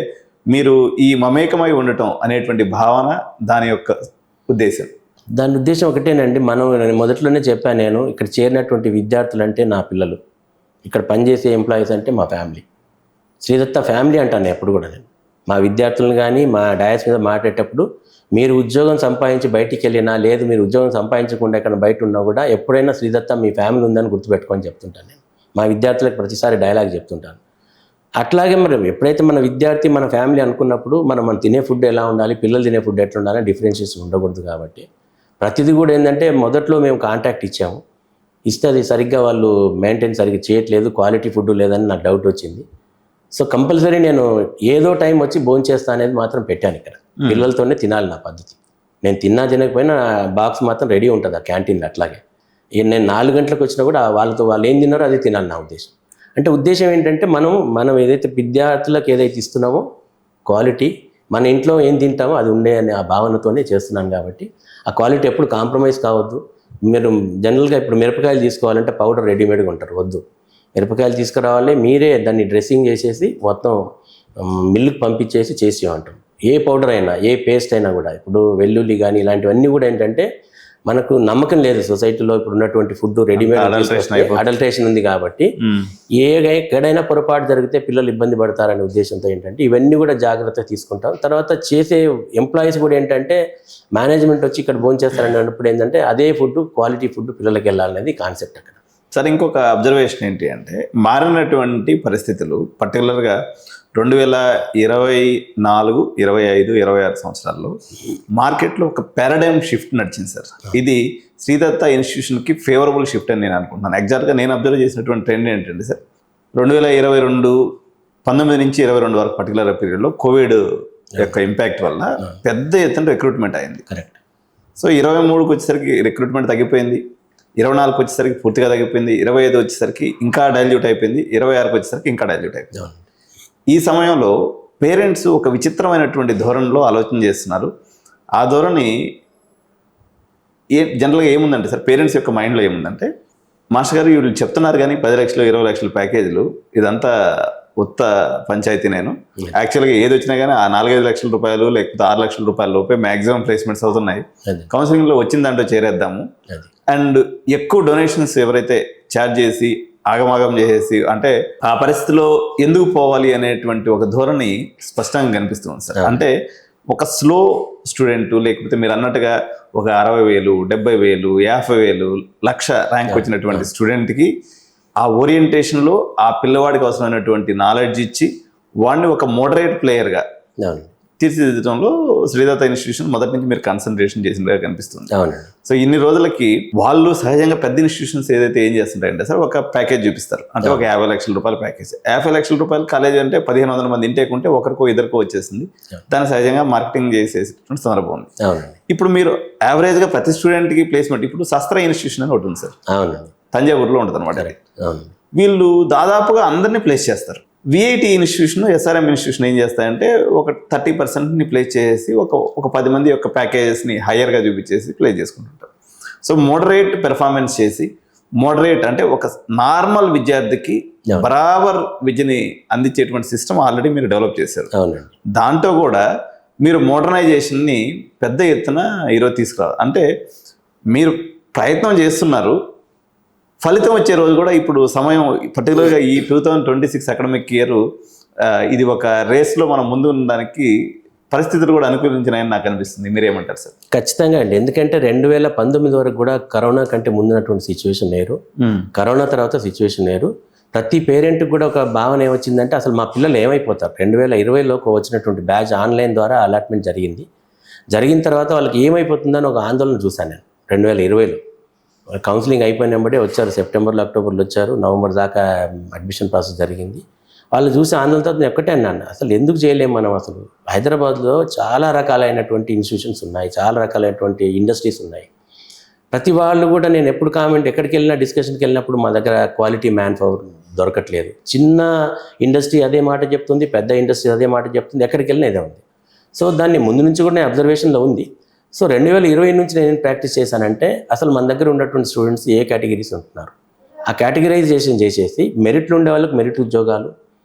మీరు ఈ మమేకమై ఉండటం అనేటువంటి భావన దాని యొక్క ఉద్దేశం? దాని ఉద్దేశం ఒకటేనండి. నేను మొదట్లోనే చెప్పాను, నేను ఇక్కడ చేరినటువంటి విద్యార్థులు అంటే నా పిల్లలు, ఇక్కడ పనిచేసే ఎంప్లాయీస్ అంటే మా ఫ్యామిలీ. శ్రీదత్త ఫ్యామిలీ అంటాను ఎప్పుడు కూడా నేను. మా విద్యార్థులను కానీ మా డయాస్ మీద మాట్లాడేటప్పుడు మీరు ఉద్యోగం సంపాదించి బయటికి వెళ్ళినా లేదు మీరు ఉద్యోగం సంపాదించకుండా ఎక్కడ బయట ఉన్నా కూడా ఎప్పుడైనా శ్రీదత్త మీ ఫ్యామిలీ ఉందని గుర్తుపెట్టుకొని చెప్తుంటాను నేను. మా విద్యార్థులకు ప్రతిసారి డైలాగ్ చెప్తుంటాను. అట్లాగే మరి ఎప్పుడైతే మన విద్యార్థి మన ఫ్యామిలీ అనుకున్నప్పుడు మనం తినే ఫుడ్ ఎలా ఉండాలి, పిల్లలు తినే ఫుడ్ ఎట్లా ఉండాలి, డిఫరెన్షియేషన్ ఉండకూడదు. కాబట్టి ప్రతిదీ కూడా ఏంటంటే మొదట్లో మేము కాంటాక్ట్ ఇచ్చాము, ఇస్తే అది సరిగ్గా వాళ్ళు మెయింటైన్ సరిగ్గా చేయట్లేదు, క్వాలిటీ ఫుడ్ లేదని నాకు డౌట్ వచ్చింది. సో కంపల్సరీ నేను ఏదో టైం వచ్చి భోజనం చేస్తా అనేది మాత్రం పెట్టాను. ఇక్కడ పిల్లలతోనే తినాలి నా పద్ధతి. నేను తినకపోయినా బాక్స్ మాత్రం రెడీ ఉంటుంది ఆ క్యాంటీన్లో. అట్లాగే నేను 4 గంటలకు వచ్చినా కూడా వాళ్ళు ఏం తిన్నారో అదే తినాలి నా ఉద్దేశం. అంటే ఉద్దేశం ఏంటంటే మనం ఏదైతే విద్యార్థులకు ఏదైతే ఇస్తున్నామో క్వాలిటీ, మన ఇంట్లో ఏం తింటామో అది ఉండే అనే ఆ భావనతోనే చేస్తున్నాను. కాబట్టి ఆ క్వాలిటీ ఎప్పుడు కాంప్రమైజ్ కావద్దు. మీరు జనరల్గా ఇప్పుడు మిరపకాయలు తీసుకోవాలంటే పౌడర్ రెడీమేడ్గా ఉంటారు, వద్దు. మిరపకాయలు తీసుకురావాలి, మీరే దాన్ని డ్రెస్సింగ్ చేసేసి మొత్తం మిల్లుకి పంపించేసి చేసి ఉంటాం. ఏ పౌడర్ అయినా ఏ పేస్ట్ అయినా కూడా ఇప్పుడు వెల్లుల్లి కానీ ఇలాంటివన్నీ కూడా ఏంటంటే మనకు నమ్మకం లేదు సొసైటీలో ఇప్పుడు ఉన్నటువంటి ఫుడ్ రెడీమేడ్ అడల్ట్రేషన్ ఉంది. కాబట్టి ఎక్కడైనా పొరపాటు జరిగితే పిల్లలు ఇబ్బంది పడతారనే ఉద్దేశంతో ఏంటంటే ఇవన్నీ కూడా జాగ్రత్త తీసుకుంటాం. తర్వాత చేసే ఎంప్లాయీస్ కూడా ఏంటంటే మేనేజ్మెంట్ వచ్చి ఇక్కడ భోజనం చేస్తారని అన్నప్పుడు ఏంటంటే అదే ఫుడ్ క్వాలిటీ ఫుడ్ పిల్లలకి వెళ్ళాలనేది కాన్సెప్ట్ అక్కడ. సార్ ఇంకొక అబ్జర్వేషన్ ఏంటి అంటే మారినటువంటి పరిస్థితులు పర్టికులర్గా 2024, 25, 26 సంవత్సరాల్లో మార్కెట్లో ఒక పారాడైమ్ షిఫ్ట్ నడిచింది సార్. ఇది శ్రీదత్త ఇన్స్టిట్యూషన్కి ఫేవరబుల్ షిఫ్ట్ అని నేను అనుకుంటున్నాను. ఎగ్జాక్ట్గా నేను అబ్జర్వ్ చేసినటువంటి ట్రెండ్ ఏంటంటే సార్ 2022, 19 నుంచి 22 వరకు పర్టికులర్ పీరియడ్లో కోవిడ్ యొక్క ఇంపాక్ట్ వల్ల పెద్ద ఎత్తున రిక్రూట్మెంట్ అయింది. కరెక్ట్. సో 23కి వచ్చేసరికి రిక్రూట్మెంట్ తగ్గిపోయింది, 24కి వచ్చేసరికి పూర్తిగా తగ్గిపోయింది, 25 వచ్చేసరికి ఇంకా డైల్యూట్ అయిపోయింది, 26కి వచ్చేసరికి ఇంకా డైల్యూట్ అయిపోయింది. ఈ సమయంలో పేరెంట్స్ ఒక విచిత్రమైనటువంటి ధోరణిలో ఆలోచన చేస్తున్నారు. ఆ ధోరణి జనరల్గా ఏముందంటే సార్ పేరెంట్స్ యొక్క మైండ్లో ఏముందంటే మాస్టర్ గారు వీళ్ళు చెప్తున్నారు కానీ 10 లక్షలు 20 లక్షల ప్యాకేజీలు ఇదంతా ఉత్త పంచాయతీ. నేను యాక్చువల్గా ఏది వచ్చినా కానీ ఆ 4-5 లక్షల రూపాయలు లేకపోతే 6 లక్షల రూపాయల లోపే మ్యాక్సిమం ప్లేస్మెంట్స్ అవుతున్నాయి. కౌన్సిలింగ్లో వచ్చిన దాంట్లో చేరేద్దాము అండ్ ఎక్కువ డొనేషన్స్ ఎవరైతే ఛార్జ్ చేసి ఆగమాగం చేసేసి అంటే ఆ పరిస్థితిలో ఎందుకు పోవాలి అనేటువంటి ఒక ధోరణి స్పష్టంగా కనిపిస్తుంది సార్. అంటే ఒక స్లో స్టూడెంట్ లేకపోతే మీరు అన్నట్టుగా ఒక 60,000, 70,000, 50,000, 1,00,000 ర్యాంక్ వచ్చినటువంటి స్టూడెంట్కి ఆ ఓరియంటేషన్లో ఆ పిల్లవాడికి అవసరమైనటువంటి నాలెడ్జ్ ఇచ్చి వాడిని ఒక మోడరేట్ ప్లేయర్గా తీర్చిదిద్దడంలో శ్రీదత్త ఇన్స్టిట్యూషన్ మొదటి నుంచి మీరు కాన్సన్ట్రేషన్ చేసినట్టుగా కనిపిస్తుంది. అవునండి. సో ఇన్ని రోజులకి వాళ్ళు సహజంగా పెద్ద ఇన్స్టిట్యూషన్స్ ఏదైతే ఏం చేస్తుంటాయంటే సార్, ఒక ప్యాకేజ్ చూపిస్తారు. అంటే ఒక 50 లక్షల రూపాయల ప్యాకేజ్. 50 లక్షల రూపాయల కాలేజ్ అంటే 1500 మంది ఇంటేక్ ఉంటే ఒకరికో ఇద్దరికో వచ్చేసింది. దాన్ని సహజంగా మార్కెటింగ్ చేసేటువంటి సందర్భం ఉంది. అవునండి. ఇప్పుడు మీరు యావరేజ్గా ప్రతి స్టూడెంట్కి ప్లేస్మెంట్, ఇప్పుడు శస్త్ర ఇన్స్టిట్యూషన్ అని ఒకటి ఉంది సార్, అవునండి. తంజావూరులో ఉంటుంది అనమాట. అవును. వీళ్ళు దాదాపుగా అందరినీ ప్లేస్ చేస్తారు. విఐటి ఇన్స్టిట్యూషన్, ఎస్ఆర్ఎం ఇన్స్టిట్యూషన్ ఏం చేస్తాయంటే ఒక 30%ని ప్లేస్ చేసి ఒక 10 మంది యొక్క ప్యాకేజెస్ని హయ్యర్గా చూపించేసి ప్లేస్ చేసుకుంటుంటారు. సో మోడరేట్ పెర్ఫార్మెన్స్ చేసి, మోడరేట్ అంటే ఒక నార్మల్ విద్యార్థికి బరాబర్ విద్యని అందించేటువంటి సిస్టమ్ ఆల్రెడీ మీరు డెవలప్ చేశారు. అవునండి. దాంట్లో కూడా మీరు మోడర్నైజేషన్ని పెద్ద ఎత్తున ఈరోజు తీసుకురావాలి. అంటే మీరు ప్రయత్నం చేస్తున్నారు, ఫలితం వచ్చే రోజు కూడా ఇప్పుడు సమయం, పర్టికులర్గా ఈ 2026 అకాడమిక్ ఇయర్ ఇది ఒక రేస్లో మనం ముందు ఉండడానికి పరిస్థితులు కూడా అనుకూలించినాయని నాకు అనిపిస్తుంది. మీరేమంటారు సార్? ఖచ్చితంగా అండి. ఎందుకంటే 2019 వరకు కూడా కరోనా కంటే ముందున్నటువంటి సిచ్యువేషన్ వేరు, కరోనా తర్వాత సిచ్యువేషన్ వేరు. ప్రతి పేరెంట్కి కూడా ఒక భావన ఏమొచ్చిందంటే అసలు మా పిల్లలు ఏమైపోతారు. 2020లోకి వచ్చినటువంటి బ్యాచ్ ఆన్లైన్ ద్వారా అలాట్మెంట్ జరిగిన తర్వాత వాళ్ళకి ఏమైపోతుందని ఒక ఆందోళన చూశాను నేను. 2020లో కౌన్సిలింగ్ అయిపోయిన వెంబడే వచ్చారు, సెప్టెంబర్లో అక్టోబర్లో వచ్చారు, నవంబర్ దాకా అడ్మిషన్ ప్రాసెస్ జరిగింది. వాళ్ళు చూసి ఆందోళనతో నేను ఒక్కటే అన్నాను, అసలు ఎందుకు చేయలేము మనం. అసలు హైదరాబాద్లో చాలా రకాలైనటువంటి ఇన్స్టిట్యూషన్స్ ఉన్నాయి, చాలా రకాలైనటువంటి ఇండస్ట్రీస్ ఉన్నాయి. ప్రతి వాళ్ళు కూడా నేను ఎప్పుడు ఎక్కడికి వెళ్ళినా డిస్కషన్కి వెళ్ళినప్పుడు మా దగ్గర క్వాలిటీ మ్యాన్ పవర్ దొరకట్లేదు. చిన్న ఇండస్ట్రీ అదే మాట చెప్తుంది, పెద్ద ఇండస్ట్రీ అదే మాట చెప్తుంది, ఎక్కడికి వెళ్ళినా ఇదే ఉంది. సో దాన్ని ముందు నుంచి కూడా నేను అబ్జర్వేషన్లో ఉంది. సో 2020 నుంచి నేను ప్రాక్టీస్ చేశానంటే అసలు మన దగ్గర ఉన్నటువంటి స్టూడెంట్స్ ఏ కేటగిరీస్ ఉంటున్నారు, ఆ కేటగిరైజేషన్ చేసేసి మెరిట్లు ఉండే వాళ్ళకి మెరిట్ ఉద్యోగాలు,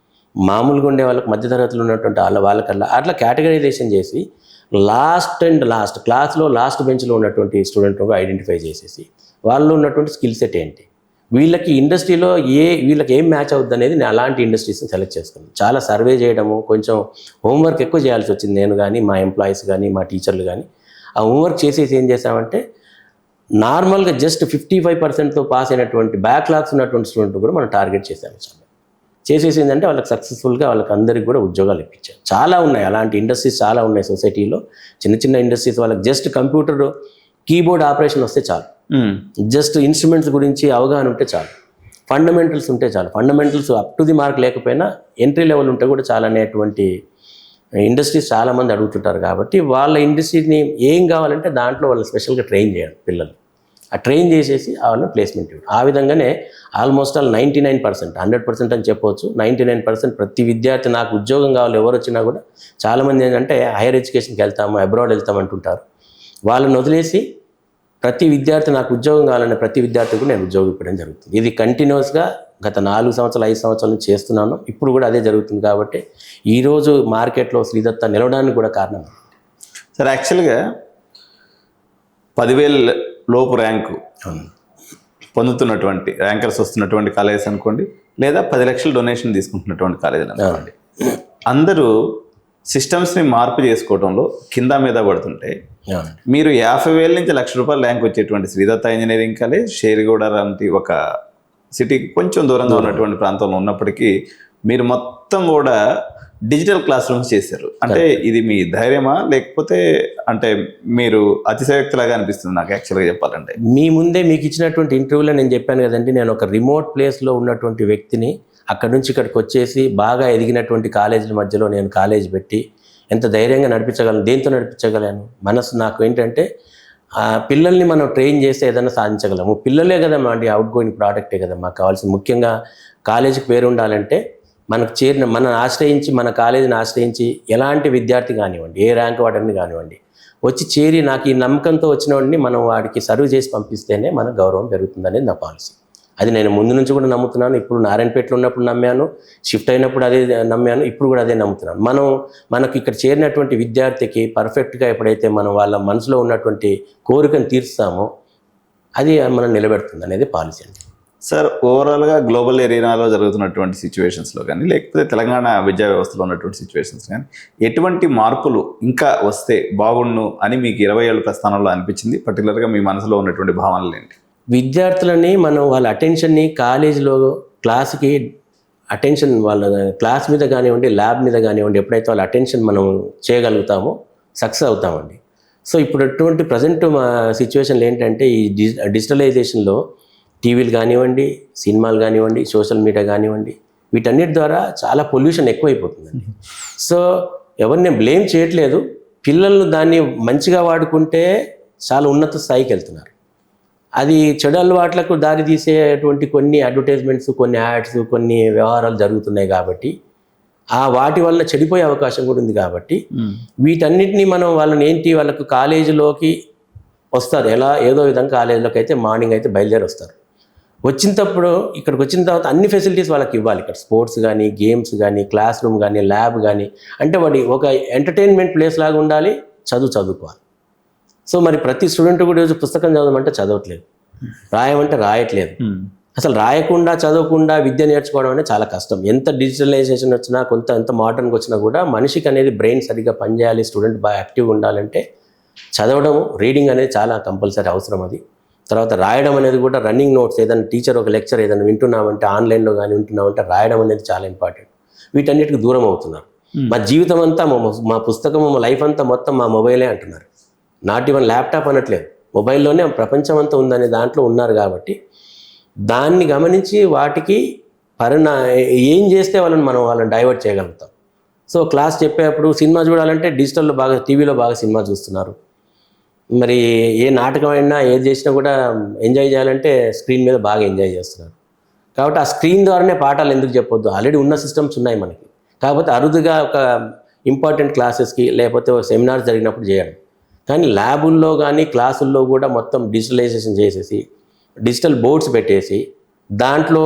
మామూలుగా ఉండే వాళ్ళకి మధ్యతరగతిలో ఉన్నటువంటి వాళ్ళకల్లా అట్లా కేటగిరైజేషన్ చేసి లాస్ట్ క్లాస్లో లాస్ట్ బెంచ్లో ఉన్నటువంటి స్టూడెంట్ ఐడెంటిఫై చేసేసి వాళ్ళు ఉన్నటువంటి స్కిల్ సెట్ ఏంటి, వీళ్ళకి ఇండస్ట్రీలో వీళ్ళకి ఏం మ్యాచ్ అవుద్ది అనేది నేను అలాంటి ఇండస్ట్రీస్ని సెలెక్ట్ చేసుకున్నాను. చాలా సర్వే చేయడము, కొంచెం హోంవర్క్ ఎక్కువ చేయాల్సి వచ్చింది. నేను కానీ, మా ఎంప్లాయీస్ కానీ, మా టీచర్లు కానీ ఆ హోంవర్క్ చేసేసి ఏం చేసామంటే నార్మల్గా జస్ట్ 55%తో పాస్ అయినటువంటి బ్యాక్లాగ్స్ ఉన్నటువంటి స్టూడెంట్ కూడా మనం టార్గెట్ చేసాము. చేసేసి ఏంటంటే వాళ్ళకి సక్సెస్ఫుల్గా వాళ్ళకి అందరికీ కూడా ఉద్యోగాలు ఇప్పించారు. చాలా ఉన్నాయి అలాంటి ఇండస్ట్రీస్, చాలా ఉన్నాయి సొసైటీలో. చిన్న ఇండస్ట్రీస్ వాళ్ళకి జస్ట్ కంప్యూటర్ కీబోర్డ్ ఆపరేషన్ వస్తే చాలు, జస్ట్ ఇన్స్ట్రుమెంట్స్ గురించి అవగాహన ఉంటే చాలు, ఫండమెంటల్స్ ఉంటే చాలు. Fundamentals up to the mark లేకపోయినా ఎంట్రీ లెవెల్ ఉంటే కూడా చాలా అనేటువంటి ఇండస్ట్రీస్ చాలామంది అడుగుతుంటారు. కాబట్టి వాళ్ళ ఇండస్ట్రీని ఏం కావాలంటే దాంట్లో వాళ్ళు స్పెషల్గా ట్రైన్ చేయాలి పిల్లలు. ఆ ట్రైన్ చేసేసి వాళ్ళని ప్లేస్మెంట్ ఇవ్వడం. ఆ విధంగానే ఆల్మోస్ట్ ఆల్ 99%, 100% అని చెప్పవచ్చు, 99% ప్రతి విద్యార్థి నాకు ఉద్యోగం కావాలి ఎవరు వచ్చినా కూడా చాలామంది ఏంటంటే హైయర్ ఎడ్యుకేషన్కి వెళ్తాము, అబ్రాడ్ వెళ్తాము అంటుంటారు. వాళ్ళని వదిలేసి ప్రతి విద్యార్థి నాకు ఉద్యోగం కావాలనే ప్రతి విద్యార్థికి నేను ఉద్యోగం ఇవ్వడం జరుగుతుంది. ఇది కంటిన్యూస్గా గత 4 సంవత్సరాలు 5 సంవత్సరాల నుంచి చేస్తున్నాను. ఇప్పుడు కూడా అదే జరుగుతుంది. కాబట్టి ఈరోజు మార్కెట్లో శ్రీదత్త నిలవడానికి కూడా కారణం. సార్ యాక్చువల్గా 10,000 లోపు ర్యాంకు పొందుతున్నటువంటి ర్యాంకర్స్ వస్తున్నటువంటి కాలేజెస్ అనుకోండి, లేదా 10 లక్షల డొనేషన్ తీసుకుంటున్నటువంటి కాలేజీలు అనుకోండి, అందరూ సిస్టమ్స్ని మార్పు చేసుకోవడంలో కింద మీద పడుతుంటే మీరు 50,000 నుంచి ₹1,00,000 ర్యాంక్ వచ్చేటువంటి శ్రీదత్త ఇంజనీరింగ్ కాలేజ్ షేర్గూడ లాంటి ఒక సిటీకి కొంచెం దూరంగా ఉన్నటువంటి ప్రాంతంలో ఉన్నప్పటికీ మీరు మొత్తం కూడా డిజిటల్ క్లాస్ రూమ్స్ చేశారు. అంటే ఇది మీ ధైర్యమా, లేకపోతే అంటే మీరు అతిశయోక్తిలాగా అనిపిస్తుంది నాకు యాక్చువల్గా చెప్పాలంటే? మీ ముందే మీకు ఇచ్చినటువంటి ఇంటర్వ్యూలో నేను చెప్పాను కదండి, నేను ఒక రిమోట్ ప్లేస్లో ఉన్నటువంటి వ్యక్తిని అక్కడి నుంచి ఇక్కడికి వచ్చేసి బాగా ఎదిగినటువంటి కాలేజీల మధ్యలో నేను కాలేజ్ పెట్టి ఎంత ధైర్యంగా నడిపించగలను, దేంతో నడిపించగలను. మనసు నాకు ఏంటంటే పిల్లల్ని మనం ట్రైన్ చేస్తే ఏదైనా సాధించగలము. పిల్లలే కదా అండి, అవుట్ గోయింగ్ ప్రోడక్టే కదా మాకు కావాల్సింది. ముఖ్యంగా కాలేజీకి పేరు ఉండాలంటే మనకు మనల్ని ఆశ్రయించి, మన కాలేజీని ఆశ్రయించి ఎలాంటి విద్యార్థి కానివ్వండి, ఏ ర్యాంక్ వాడని కానివ్వండి, వచ్చి చేరి నాకు ఈ నమ్మకంతో వచ్చిన వాడిని మనం వాడికి సర్వ్ చేసి పంపిస్తేనే మన గౌరవం పెరుగుతుందనేది నా పాలసీ. అది నేను ముందు నుంచి కూడా నమ్ముతున్నాను. ఇప్పుడు నారాయణపేటలో ఉన్నప్పుడు నమ్మాను, షిఫ్ట్ అయినప్పుడు అదే నమ్మాను, ఇప్పుడు కూడా అదే నమ్ముతున్నాను. మనకి ఇక్కడ చేరినటువంటి విద్యార్థికి పర్ఫెక్ట్గా ఎప్పుడైతే మనం వాళ్ళ మనసులో ఉన్నటువంటి కోరికను తీర్స్తామో అది మనం నిలబెడుతుంది అనేది పాలసీ అండి. సార్ ఓవరాల్గా గ్లోబల్ ఏరియాలో జరుగుతున్నటువంటి సిచ్యువేషన్స్లో కానీ, లేకపోతే తెలంగాణ విద్యా వ్యవస్థలో ఉన్నటువంటి సిచ్యువేషన్స్ కానీ ఎటువంటి మార్పులు ఇంకా వస్తే బాగుండు అని మీకు 20 ఏళ్ళ ప్రస్థానంలో అనిపించింది? పర్టికులర్గా మీ మనసులో ఉన్నటువంటి భావనలు ఏంటి? విద్యార్థులని మనం వాళ్ళ అటెన్షన్ని కాలేజీలో క్లాస్కి అటెన్షన్ వాళ్ళ క్లాస్ మీద కానివ్వండి, ల్యాబ్ మీద కానివ్వండి, ఎప్పుడైతే వాళ్ళ అటెన్షన్ మనం చేయగలుగుతామో సక్సెస్ అవుతామండి. సో ఇప్పుడు అటువంటి ప్రజెంట్ మా సిచ్యువేషన్లు ఏంటంటే ఈ డిజిటలైజేషన్లో టీవీలు కానివ్వండి, సినిమాలు కానివ్వండి, సోషల్ మీడియా కానివ్వండి, వీటన్నిటి ద్వారా చాలా పొల్యూషన్ ఎక్కువైపోతుందండి. సో ఎవరిని బ్లేమ్ చేయట్లేదు, పిల్లలు దాన్ని మంచిగా వాడుకుంటే చాలా ఉన్నత స్థాయికి వెళ్తున్నారు. అది చెడు అలవాట్లకు దారి తీసేటువంటి కొన్ని అడ్వర్టైజ్మెంట్స్, కొన్ని యాడ్స్, కొన్ని వ్యవహారాలు జరుగుతున్నాయి కాబట్టి వాటి వల్ల చెడిపోయే అవకాశం కూడా ఉంది. కాబట్టి వీటన్నిటిని మనం వాళ్ళకు కాలేజీలోకి వస్తారు, ఏదో విధంగా కాలేజీలోకి అయితే మార్నింగ్ అయితే బయలుదేరి వస్తారు. ఇక్కడికి వచ్చిన తర్వాత అన్ని ఫెసిలిటీస్ వాళ్ళకి ఇవ్వాలి. ఇక్కడ స్పోర్ట్స్ కానీ, గేమ్స్ కానీ, క్లాస్ రూమ్ కానీ, ల్యాబ్ కానీ, అంటే వాడి ఒక ఎంటర్టైన్మెంట్ ప్లేస్ లాగా ఉండాలి, చదువుకోవాలి. సో మరి ప్రతి స్టూడెంట్ కూడా ఈరోజు పుస్తకం చదవమంటే చదవట్లేదు, రాయమంటే రాయట్లేదు. అసలు రాయకుండా చదవకుండా విద్య నేర్చుకోవడం అనేది చాలా కష్టం. ఎంత డిజిటలైజేషన్ వచ్చినా, ఎంత మోడర్న్గా వచ్చినా కూడా మనిషికి అనేది బ్రెయిన్ సరిగ్గా పనిచేయాలి, స్టూడెంట్ బాగా యాక్టివ్గా ఉండాలంటే చదవడం, రీడింగ్ అనేది చాలా కంపల్సరీ అవసరం. అది తర్వాత రాయడం అనేది కూడా రన్నింగ్ నోట్స్, ఏదైనా టీచర్ ఒక లెక్చర్ ఏదైనా వింటున్నామంటే ఆన్లైన్లో కానీ వింటున్నామంటే రాయడం అనేది చాలా ఇంపార్టెంట్. వీటన్నిటికి దూరం అవుతున్నారు. మా జీవితం అంతా, మా పుస్తకం, మా లైఫ్ అంతా మొత్తం మా మొబైలే అంటున్నారు. నాట్ ఈవెన్ ల్యాప్టాప్ అనట్లేదు, మొబైల్లోనే ప్రపంచం అంతా ఉందనే దాంట్లో ఉన్నారు. కాబట్టి దాన్ని గమనించి వాటికి ఏం చేస్తే వాళ్ళని డైవర్ట్ చేయగలుగుతాం. సో క్లాస్ చెప్పేటప్పుడు సినిమా చూడాలంటే డిజిటల్లో బాగా, టీవీలో బాగా సినిమా చూస్తున్నారు. మరి ఏ నాటకం అయినా ఏది చేసినా కూడా ఎంజాయ్ చేయాలంటే స్క్రీన్ మీద బాగా ఎంజాయ్ చేస్తున్నారు. కాబట్టి ఆ స్క్రీన్ ద్వారానే పాఠాలు ఎందుకు చెప్పొద్దు, ఆల్రెడీ ఉన్న సిస్టమ్స్ ఉన్నాయి మనకి. కాకపోతే అరుదుగా ఒక ఇంపార్టెంట్ క్లాసెస్కి లేకపోతే సెమినార్స్ జరిగినప్పుడు చేయడం. కానీ ల్యాబుల్లో కానీ క్లాసుల్లో కూడా మొత్తం డిజిటలైజేషన్ చేసేసి, డిజిటల్ బోర్డ్స్ పెట్టేసి, దాంట్లో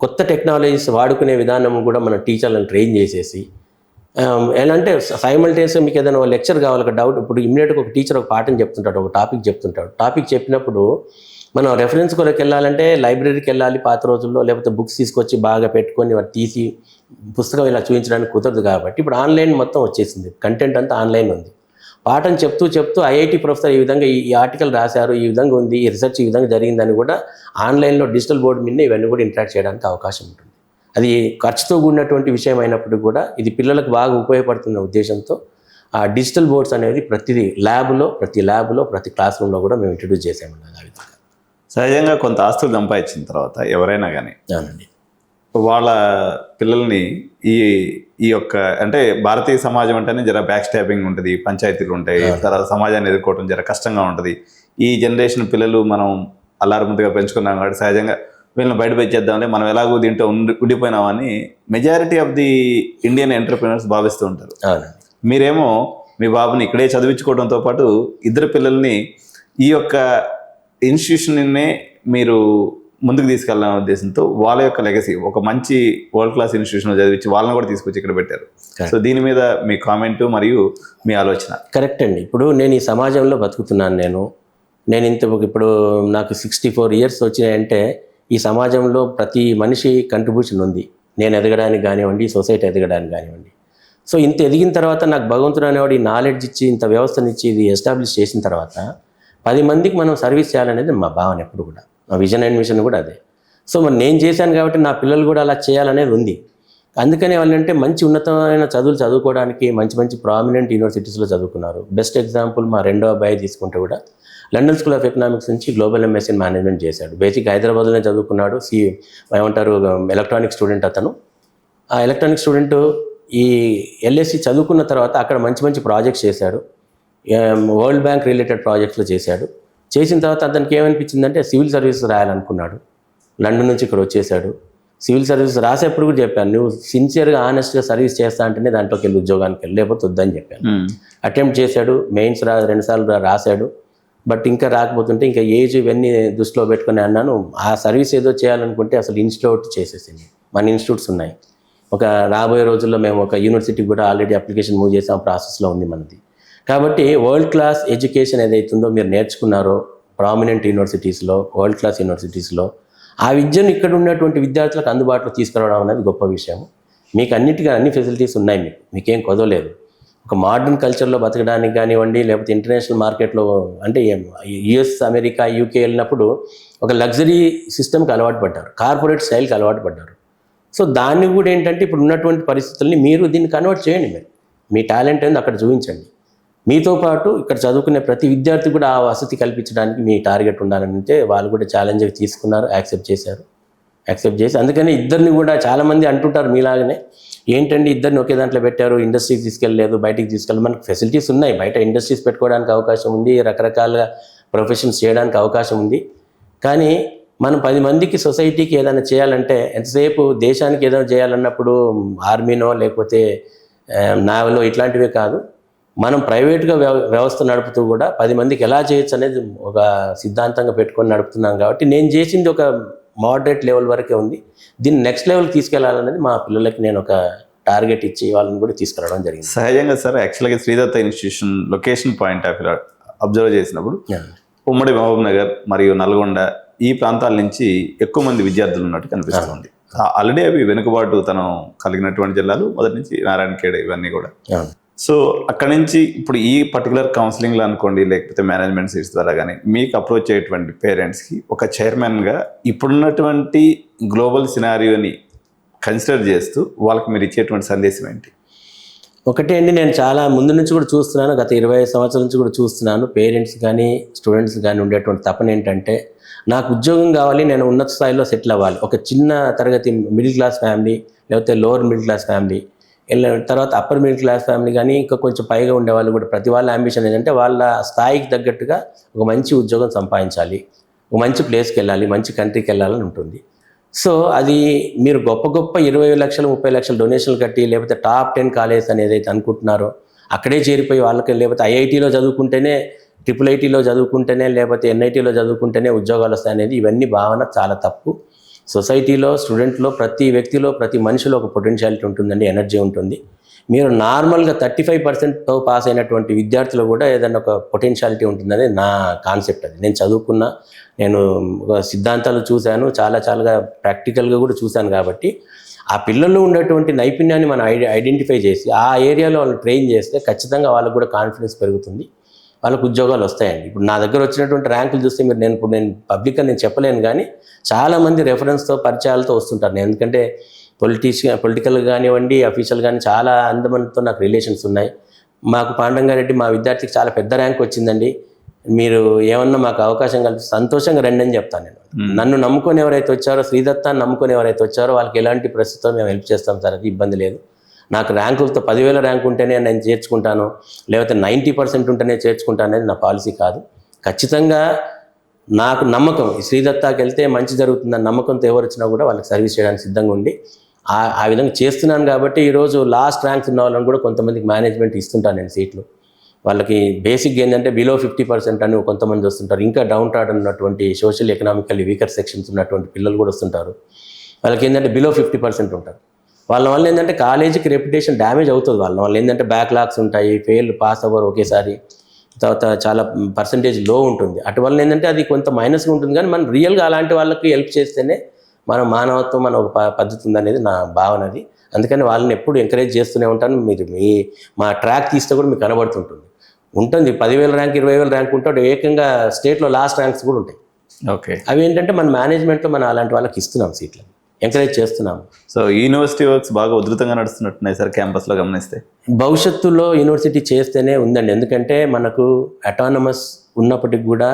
కొత్త టెక్నాలజీస్ వాడుకునే విధానం కూడా మన టీచర్లను ట్రైన్ చేసేసి, ఎలా అంటే సైమల్టేనియస్గా మీకు ఏదైనా లెక్చర్ కావాలి, ఒక డౌట్, ఇప్పుడు ఇమ్మీడియట్గా ఒక టీచర్ ఒక పాఠం చెప్తుంటాడు, ఒక టాపిక్ చెప్తుంటాడు. టాపిక్ చెప్పినప్పుడు మనం రెఫరెన్స్ కొరకు వెళ్ళాలంటే లైబ్రరీకి వెళ్ళాలి పాత రోజుల్లో, లేకపోతే బుక్స్ తీసుకొచ్చి బాగా పెట్టుకొని వాటి తీసి పుస్తకం ఇలా చూపించడానికి కుదరదు. కాబట్టి ఇప్పుడు ఆన్లైన్ మొత్తం వచ్చేసింది, కంటెంట్ అంతా ఆన్లైన్ ఉంది. పాఠం చెప్తూ ఐఐటి ప్రొఫెసర్ ఈ విధంగా ఈ ఆర్టికల్ రాశారు, ఈ విధంగా ఉంది, ఈ రీసెర్చ్ ఈ విధంగా జరిగిందని కూడా ఆన్లైన్లో డిజిటల్ బోర్డు మీద ఇవన్నీ కూడా ఇంటరాక్ట్ చేయడానికి అవకాశం ఉంటుంది. అది ఖర్చుతో కూడినటువంటి విషయం అయినప్పటికీ కూడా ఇది పిల్లలకు బాగా ఉపయోగపడుతున్న ఉద్దేశంతో ఆ డిజిటల్ బోర్డ్స్ అనేది ప్రతి ల్యాబ్లో ప్రతి క్లాస్ రూమ్లో కూడా మేము ఇంట్రడ్యూస్ చేసామన్నది. ఆ విధంగా సహజంగా కొంత ఆస్తులు సంపాదించిన తర్వాత ఎవరైనా కానీ వాళ్ళ పిల్లల్ని ఈ యొక్క అంటే భారతీయ సమాజం అంటేనే జర బ్యాక్ స్టాపింగ్ ఉంటుంది, పంచాయతీలు ఉంటాయి, తర్వాత సమాజాన్ని ఎదుర్కోవడం జర కష్టంగా ఉంటుంది. ఈ జనరేషన్ పిల్లలు మనం అల్లారుముద్దుగా పెంచుకున్నాం కాబట్టి సహజంగా వీళ్ళని బయట పెట్టేద్దామని, మనం ఎలాగో దీంట్లో ఉండిపోయినామని majority of the Indian entrepreneurs భావిస్తూ ఉంటారు. మీరేమో మీ బాబుని ఇక్కడే చదివించుకోవడంతో పాటు ఇద్దరు పిల్లల్ని ఈ యొక్క ఇన్స్టిట్యూషన్నే మీరు ముందుకు తీసుకెళ్ళాలనే ఉద్దేశంతో వాళ్ళ యొక్క లెగసీ ఒక మంచి వరల్డ్ క్లాస్ ఇన్స్టిట్యూషన్లో చదివించి వాళ్ళని కూడా తీసుకొచ్చి ఇక్కడ పెట్టారు. సో దీని మీద మీ కామెంట్ మరియు మీ ఆలోచన. కరెక్ట్ అండి. ఇప్పుడు నేను ఈ సమాజంలో బతుకుతున్నాను. నేను ఇప్పుడు నాకు 64 ఇయర్స్ వచ్చినాయంటే ఈ సమాజంలో ప్రతి మనిషి కంట్రిబ్యూషన్ ఉంది, నేను ఎదగడానికి కానివ్వండి, సొసైటీ ఎదగడానికి కానివ్వండి. సో ఇంత ఎదిగిన తర్వాత నాకు భగవంతుడు అనేవాడు ఈ నాలెడ్జ్ ఇచ్చి, ఇంత వ్యవస్థనిచ్చి, ఇది ఎస్టాబ్లిష్ చేసిన తర్వాత 10 మందికి మనం సర్వీస్ చేయాలనేది మా భావన ఎప్పుడు కూడా, మా విజన్ అండ్ మిషన్ కూడా అదే. సో మరి నేను చేశాను కాబట్టి నా పిల్లలు కూడా అలా చేయాలనేది ఉంది. అందుకనే వాళ్ళంటే మంచి ఉన్నతమైన చదువులు చదువుకోవడానికి మంచి ప్రామినెంట్ యూనివర్సిటీస్లో చదువుకున్నారు. బెస్ట్ ఎగ్జాంపుల్ మా రెండో అబ్బాయి తీసుకుంటే కూడా లండన్ స్కూల్ ఆఫ్ ఎకనామిక్స్ నుంచి గ్లోబల్ ఎంఎస్సీ ఇన్ మేనేజ్మెంట్ చేశాడు. బేసిక్ హైదరాబాద్లోనే చదువుకున్నాడు. ఎలక్ట్రానిక్ స్టూడెంట్ అతను. ఆ ఎలక్ట్రానిక్ స్టూడెంట్ ఈ ఎల్ఎస్సి చదువుకున్న తర్వాత అక్కడ మంచి ప్రాజెక్ట్స్ చేశాడు. వరల్డ్ బ్యాంక్ రిలేటెడ్ ప్రాజెక్ట్స్లో చేశాడు. చేసిన తర్వాత అతనికి ఏమనిపించిందంటే సివిల్ సర్వీస్ రాయాలనుకున్నాడు. లండన్ నుంచి ఇక్కడ వచ్చేసాడు. సివిల్ సర్వీస్ రాసేప్పుడు కూడా చెప్పాను, నువ్వు సిన్సియర్గా ఆనెస్ట్గా సర్వీస్ చేస్తా అంటేనే దాంట్లోకి వెళ్ళి ఉద్యోగానికి వెళ్ళి, లేకపోతే వద్దని చెప్పాను. అటెంప్ట్ చేశాడు, మెయిన్స్ 2 సార్లు రాశాడు. బట్ ఇంకా రాకపోతుంటే ఇంకా ఏజ్ ఇవన్నీ దృష్టిలో పెట్టుకుని అన్నాను, ఆ సర్వీస్ ఏదో చేయాలనుకుంటే అసలు ఇన్స్టిట్యూట్ చేసేసింది. మన ఇన్స్టిట్యూట్స్ ఉన్నాయి. ఒక రాబోయే రోజుల్లో మేము ఒక యూనివర్సిటీకి కూడా ఆల్రెడీ అప్లికేషన్ మూవ్ చేసాం, ప్రాసెస్లో ఉంది మనది. కాబట్టి వరల్డ్ క్లాస్ ఎడ్యుకేషన్ ఏదైతుందో మీరు నేర్చుకున్నారో ప్రామినెంట్ యూనివర్సిటీస్లో, వరల్డ్ క్లాస్ యూనివర్సిటీస్లో, ఆ విద్యను ఇక్కడ ఉన్నటువంటి విద్యార్థులకు అందుబాటులో తీసుకురావడం అనేది గొప్ప విషయం. మీకు అన్ని ఫెసిలిటీస్ ఉన్నాయి, మీకేం కొదవలేదు. ఒక మోడర్న్ కల్చర్లో బతకడానికి కానివ్వండి, లేకపోతే ఇంటర్నేషనల్ మార్కెట్లో అంటే యుఎస్, అమెరికా, యూకే వెళ్ళినప్పుడు ఒక లగ్జరీ సిస్టమ్కి అలవాటు పడ్డారు, కార్పొరేట్ స్టైల్కి అలవాటు పడ్డారు. సో దాన్ని కూడా ఏంటంటే ఇప్పుడు ఉన్నటువంటి పరిస్థితుల్ని మీరు దీన్ని కన్వర్ట్ చేయండి, మీరు మీ టాలెంట్ ఏందో అక్కడ చూపించండి. మీతో పాటు ఇక్కడ చదువుకునే ప్రతి విద్యార్థి కూడా ఆ వసతి కల్పించడానికి మీ టార్గెట్ ఉండాలంటే వాళ్ళు కూడా ఛాలెంజ్గా తీసుకున్నారు, యాక్సెప్ట్ చేసి అందుకని ఇద్దరిని కూడా చాలామంది అంటుంటారు మీలాగనే, ఏంటండి ఇద్దరిని ఒకే దాంట్లో పెట్టారు, ఇండస్ట్రీకి తీసుకెళ్ళలేదు, బయటికి తీసుకెళ్ళి. మనకు ఫెసిలిటీస్ ఉన్నాయి, బయట ఇండస్ట్రీస్ పెట్టుకోవడానికి అవకాశం ఉంది, రకరకాల ప్రొఫెషన్స్ చేయడానికి అవకాశం ఉంది. కానీ మనం 10 మందికి సొసైటీకి ఏదైనా చేయాలంటే ఎంతసేపు దేశానికి ఏదైనా చేయాలన్నప్పుడు ఆర్మీనో లేకపోతే నావలో ఇట్లాంటివే కాదు, మనం ప్రైవేట్గా వ్యవస్థ నడుపుతూ కూడా 10 మందికి ఎలా చేయొచ్చు అనేది ఒక సిద్ధాంతంగా పెట్టుకొని నడుపుతున్నాం. కాబట్టి నేను చేసింది ఒక మోడరేట్ లెవెల్ వరకే ఉంది, దీన్ని నెక్స్ట్ లెవెల్కి తీసుకెళ్లాలనేది మా పిల్లలకి నేను ఒక టార్గెట్ ఇచ్చి వాళ్ళని కూడా తీసుకురావడం జరిగింది. సహజంగా సార్, యాక్చువల్గా Sridatta institution location point of view observe చేసినప్పుడు ఉమ్మడి మహబూబ్ నగర్ మరియు నల్గొండ ఈ ప్రాంతాల నుంచి ఎక్కువ మంది విద్యార్థులు ఉన్నట్టు కనిపిస్తుంది. ఆల్రెడీ అవి వెనుకబాటు తనం కలిగినటువంటి జిల్లాలు, మొదటి నుంచి నారాయణఖేడ్ ఇవన్నీ కూడా. సో అక్కడ నుంచి ఇప్పుడు ఈ పర్టికులర్ కౌన్సిలింగ్లో అనుకోండి, లేకపోతే మేనేజ్మెంట్ సీట్స్ ద్వారా కానీ మీకు అప్రోచ్ అయ్యేటువంటి పేరెంట్స్కి ఒక చైర్మన్గా ఇప్పుడున్నటువంటి గ్లోబల్ సినారియోని కన్సిడర్ చేస్తూ వాళ్ళకి మీరు ఇచ్చేటువంటి సందేశం ఏంటి? ఒకటే అండి, నేను చాలా ముందు నుంచి కూడా చూస్తున్నాను, గత 25 సంవత్సరాల నుంచి కూడా చూస్తున్నాను, పేరెంట్స్ కానీ స్టూడెంట్స్ కానీ ఉండేటువంటి తపన ఏంటంటే నాకు ఉద్యోగం కావాలి, నేను ఉన్నత స్థాయిలో సెటిల్ అవ్వాలి. ఒక చిన్న తరగతి మిడిల్ క్లాస్ ఫ్యామిలీ లేకపోతే లోవర్ మిడిల్ క్లాస్ ఫ్యామిలీ తర్వాత అప్పర్ మిడిల్ క్లాస్ ఫ్యామిలీ కానీ ఇంకా కొంచెం పైగా ఉండేవాళ్ళు కూడా ప్రతి వాళ్ళ అంబిషన్ ఏంటంటే వాళ్ళ స్థాయికి తగ్గట్టుగా ఒక మంచి ఉద్యోగం సంపాదించాలి, ఒక మంచి ప్లేస్కి వెళ్ళాలి, మంచి కంట్రీకి వెళ్ళాలని ఉంటుంది. సో అది మీరు గొప్ప 20 లక్షలు 30 లక్షలు డొనేషన్లు కట్టి లేకపోతే టాప్ 10 కాలేజ్ అనేది అయితే అనుకుంటున్నారో అక్కడే చేరిపోయి వాళ్ళకి, లేకపోతే ఐఐటీలో చదువుకుంటేనే, IIITలో చదువుకుంటేనే, లేకపోతే NITలో చదువుకుంటేనే ఉద్యోగాలు వస్తాయనేది ఇవన్నీ భావన చాలా తప్పు. సొసైటీలో స్టూడెంట్లో ప్రతి వ్యక్తిలో ప్రతి మనిషిలో ఒక పొటెన్షియాలిటీ ఉంటుందండి, ఎనర్జీ ఉంటుంది. మీరు నార్మల్గా 35%తో పాస్ అయినటువంటి విద్యార్థులు కూడా ఏదైనా ఒక పొటెన్షియాలిటీ ఉంటుందని నా కాన్సెప్ట్. అది నేను చదువుకున్నా, నేను సిద్ధాంతాలు చూశాను, చాలా ప్రాక్టికల్గా కూడా చూశాను. కాబట్టి ఆ పిల్లల్లో ఉండేటువంటి నైపుణ్యాన్ని మనం ఐడెంటిఫై చేసి ఆ ఏరియాలో వాళ్ళని ట్రైన్ చేస్తే ఖచ్చితంగా వాళ్ళకు కూడా కాన్ఫిడెన్స్ పెరుగుతుంది, వాళ్ళకు ఉద్యోగాలు వస్తాయండి. ఇప్పుడు నా దగ్గర వచ్చినటువంటి ర్యాంకులు చూస్తే నేను పబ్లిక్గా నేను చెప్పలేను, కానీ చాలామంది రెఫరెన్స్తో పరిచయాలతో వస్తుంటారు. ఎందుకంటే పొలిటికల్ కానివ్వండి, అఫీషియల్ కానీ చాలా అందమందితో నాకు రిలేషన్స్ ఉన్నాయి. మాకు పాండంగారెడ్డి మా విద్యార్థికి చాలా పెద్ద ర్యాంక్ వచ్చిందండి, మీరు ఏమన్నా మాకు అవకాశం కల్పిస్తే సంతోషంగా రండి అని చెప్తాను నేను. నన్ను నమ్ముకొని ఎవరైతే వచ్చారో, శ్రీదత్తాన్ని నమ్ముకొని ఎవరైతే వచ్చారో వాళ్ళకి ఎలాంటి ప్రస్తుతం మేము హెల్ప్ చేస్తాం సార్, అది ఇబ్బంది లేదు. నాకు ర్యాంకులతో 10,000 ర్యాంక్ ఉంటేనే నేను చేర్చుకుంటాను, లేకపోతే 90% ఉంటేనే చేర్చుకుంటాను అనేది నా పాలసీ కాదు. ఖచ్చితంగా నాకు నమ్మకం, శ్రీదత్తాకి వెళ్తే మంచి జరుగుతుందని నమ్మకంతో ఎవరు వచ్చినా కూడా వాళ్ళకి సర్వీస్ చేయడానికి సిద్ధంగా ఉండి ఆ విధంగా చేస్తున్నాను. కాబట్టి ఈరోజు లాస్ట్ ర్యాంక్స్ ఉన్న వాళ్ళని కూడా కొంతమందికి మేనేజ్మెంట్ ఇస్తుంటాను నేను సీట్లు. వాళ్ళకి బేసిక్ ఏంటంటే బిలో 50% అని కొంతమంది వస్తుంటారు, ఇంకా డౌన్ ట్రాడన్ ఉన్నటువంటి సోషల్ ఎకనామికల్లీ వీకర్ సెక్షన్స్ ఉన్నటువంటి పిల్లలు కూడా వస్తుంటారు. వాళ్ళకి ఏంటంటే బిలో 50% ఉంటారు. వాళ్ళ వల్ల ఏంటంటే కాలేజీకి రెప్యుటేషన్ డ్యామేజ్ అవుతుంది. వాళ్ళ వల్ల ఏంటంటే బ్యాక్లాగ్స్ ఉంటాయి, ఫెయిల్ పాస్ అవ్వరు ఒకేసారి, తర్వాత చాలా పర్సంటేజ్ లో ఉంటుంది. అటువల్ల ఏంటంటే అది కొంత మైనస్గా ఉంటుంది. కానీ మనం రియల్గా అలాంటి వాళ్ళకి హెల్ప్ చేస్తేనే మన మానవత్వం, మన ఒక పద్ధతి ఉందనేది నా భావన. అది అందుకని వాళ్ళని ఎప్పుడు ఎంకరేజ్ చేస్తూనే ఉంటాను. మీరు మా ట్రాక్ తీస్తే కూడా మీకు కనబడుతుంటుంది. 10,000 ర్యాంక్ 20,000 ర్యాంక్ ఉంటాడు, ఏకంగా స్టేట్లో లాస్ట్ ర్యాంక్స్ కూడా ఉంటాయి. ఓకే, అవి ఏంటంటే మన మేనేజ్మెంట్లో మనం అలాంటి వాళ్ళకి ఇస్తున్నాం సీట్లు, ఎంకరేజ్ చేస్తున్నాము. సో యూనివర్సిటీ వర్క్స్ బాగా ఉధృతంగా నడుస్తున్నట్టున్నాయి సార్ క్యాంపస్లో గమనిస్తే. భవిష్యత్తులో యూనివర్సిటీ చేస్తేనే ఉందండి, ఎందుకంటే మనకు అటానమస్ ఉన్నప్పటికి కూడా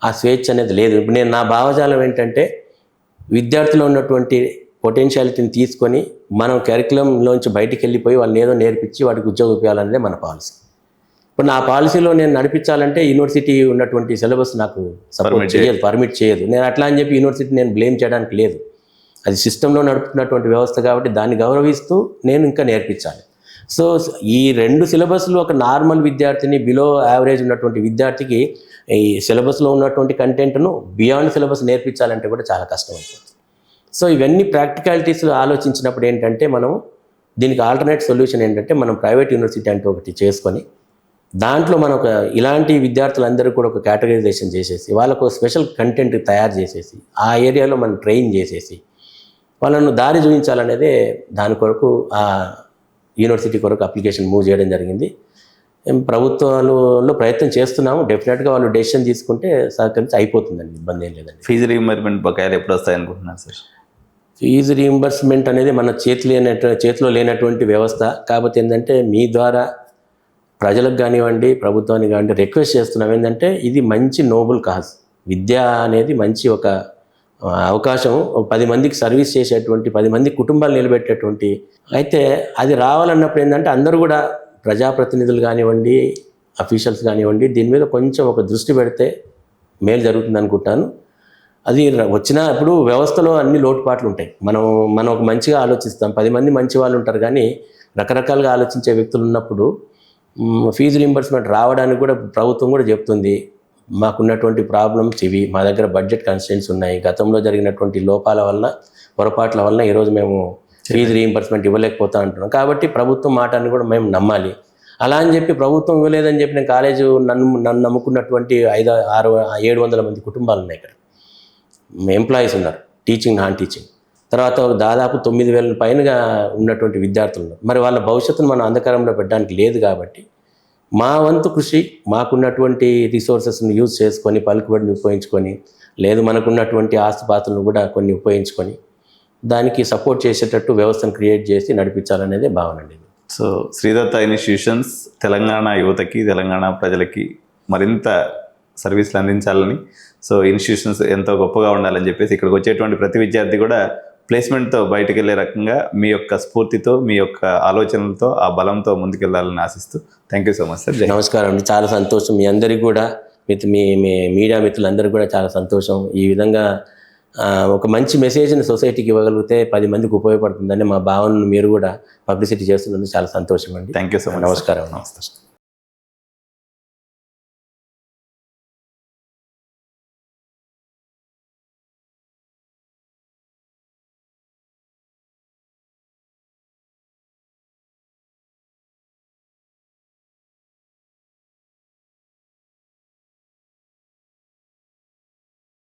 ఆ స్వేచ్ఛ అనేది లేదు. ఇప్పుడు నా భావజాలం ఏంటంటే విద్యార్థులు ఉన్నటువంటి పొటెన్షియాలిటీని తీసుకొని మనం కరికులంలోంచి బయటికి వెళ్ళిపోయి వాళ్ళని ఏదో నేర్పించి వాటికి ఉద్యోగం ఇవ్వాలనేదే మన పాలసీ. ఇప్పుడు నా పాలసీలో నేను నడిపించాలంటే యూనివర్సిటీ ఉన్నటువంటి సిలబస్ నాకు సపోర్ట్ చేయదు, పర్మిట్ చేయదు. నేను అట్లా అని చెప్పి యూనివర్సిటీ నేను బ్లేమ్ చేయడానికి లేదు, అది సిస్టంలో నడుపుతున్నటువంటి వ్యవస్థ కాబట్టి దాన్ని గౌరవిస్తూ నేను ఇంకా నేర్పించాలి. సో ఈ 2 సిలబస్లు ఒక నార్మల్ విద్యార్థిని, బిలో యావరేజ్ ఉన్నటువంటి విద్యార్థికి ఈ సిలబస్లో ఉన్నటువంటి కంటెంట్ను బియాండ్ సిలబస్ నేర్పించాలంటే కూడా చాలా కష్టం అయిపోతుంది. సో ఇవన్నీ ప్రాక్టికాలిటీస్ ఆలోచించినప్పుడు ఏంటంటే మనం దీనికి ఆల్టర్నేట్ సొల్యూషన్ ఏంటంటే మనం ప్రైవేట్ యూనివర్సిటీ అంటే ఒకటి చేసుకొని దాంట్లో మనం ఇలాంటి విద్యార్థులందరూ కూడా ఒక కేటగరైజేషన్ చేసేసి వాళ్ళకు స్పెషల్ కంటెంట్ తయారు చేసేసి ఆ ఏరియాలో మనం ట్రైన్ చేసేసి వాళ్ళను దారి చూపించాలనేదే దాని కొరకు ఆ యూనివర్సిటీ కొరకు అప్లికేషన్ మూవ్ చేయడం జరిగింది. ప్రభుత్వాలలో ప్రయత్నం చేస్తున్నాము. డెఫినెట్గా వాళ్ళు డెసిషన్ తీసుకుంటే సహకరించి అయిపోతుందండి, ఇబ్బంది ఏం లేదండి. ఫీజు రీయింబర్స్మెంట్ బకాయిలు ఎప్పుడు వస్తాయి అనుకుంటున్నారు సార్? ఫీజు రీయింబర్స్మెంట్ అనేది మన చేతిలో లేనటువంటి వ్యవస్థ. కాకపోతే ఏంటంటే మీ ద్వారా ప్రజలకు కానివ్వండి, ప్రభుత్వానికి కానివ్వండి రిక్వెస్ట్ చేస్తున్నాం ఏంటంటే, ఇది మంచి నోబుల్ కాజ్. విద్య అనేది మంచి ఒక అవకాశం, 10 మందికి సర్వీస్ చేసేటువంటి, 10 మంది కుటుంబాలు నిలబెట్టేటువంటి. అయితే అది రావాలన్నప్పుడు ఏంటంటే అందరూ కూడా ప్రజాప్రతినిధులు కానివ్వండి, అఫీషియల్స్ కానివ్వండి, దీని మీద కొంచెం ఒక దృష్టి పెడితే మేలు జరుగుతుంది అనుకుంటాను. అది వచ్చినప్పుడు వ్యవస్థలో అన్ని లోటుపాట్లు ఉంటాయి. మనం ఒక మంచిగా ఆలోచిస్తాం, 10 మంది మంచి వాళ్ళు ఉంటారు, కానీ రకరకాలుగా ఆలోచించే వ్యక్తులు ఉన్నప్పుడు ఫీజు రీయింబర్స్మెంట్ రావడానికి కూడా ప్రభుత్వం కూడా చెప్తుంది, మాకున్నటువంటి ప్రాబ్లమ్స్ ఇవి, మా దగ్గర బడ్జెట్ కన్స్ట్రెంట్స్ ఉన్నాయి, గతంలో జరిగినటువంటి లోపాల వల్ల, పొరపాట్ల వల్ల ఈరోజు మేము ఫీజు రీయింబర్స్మెంట్ ఇవ్వలేకపోతా అంటున్నాం. కాబట్టి ప్రభుత్వం మాటని కూడా మేము నమ్మాలి. అలా అని చెప్పి ప్రభుత్వం ఇవ్వలేదని చెప్పి నేను కాలేజీ నన్ను నమ్ముకున్నటువంటి 700 మంది కుటుంబాలు ఉన్నాయి ఇక్కడ. ఎంప్లాయీస్ ఉన్నారు, టీచింగ్, నాన్ టీచింగ్. తర్వాత దాదాపు 9,000 పైనగా ఉన్నటువంటి విద్యార్థులు ఉన్నారు. మరి వాళ్ళ భవిష్యత్తును మనం అంధకారంలో పెట్టడానికి లేదు. కాబట్టి మా వంతు కృషి, మాకున్నటువంటి రిసోర్సెస్ని యూజ్ చేసుకొని, పలుకుబడిని ఉపయోగించుకొని, లేదు మనకున్నటువంటి ఆస్తిపాతులను కూడా కొన్ని ఉపయోగించుకొని దానికి సపోర్ట్ చేసేటట్టు వ్యవస్థను క్రియేట్ చేసి నడిపించాలనేదే భావన అండి. సో శ్రీదత్త ఇన్స్టిట్యూషన్స్ తెలంగాణ యువతకి, తెలంగాణ ప్రజలకి మరింత సర్వీసులు అందించాలని, సో ఇన్స్టిట్యూషన్స్ ఎంతో గొప్పగా ఉండాలని చెప్పేసి ఇక్కడికి వచ్చేటువంటి ప్రతి విద్యార్థి కూడా ప్లేస్మెంట్తో బయటకు వెళ్ళే రకంగా మీ యొక్క స్ఫూర్తితో, మీ యొక్క ఆలోచనలతో, ఆ బలంతో ముందుకెళ్ళాలని ఆశిస్తూ thank you so much sir. నమస్కారం అండి. చాలా సంతోషం. మీ అందరికీ కూడా, మీ మీడియా మిత్రులందరికీ కూడా చాలా సంతోషం. ఈ విధంగా ఒక మంచి మెసేజ్ని సొసైటీకి ఇవ్వగలిగితే 10 మందికి ఉపయోగపడుతుందని మా భావనను మీరు కూడా పబ్లిసిటీ చేస్తున్నందుకు చాలా సంతోషం అండి. Thank you so much. నమస్కారం. నమస్తే.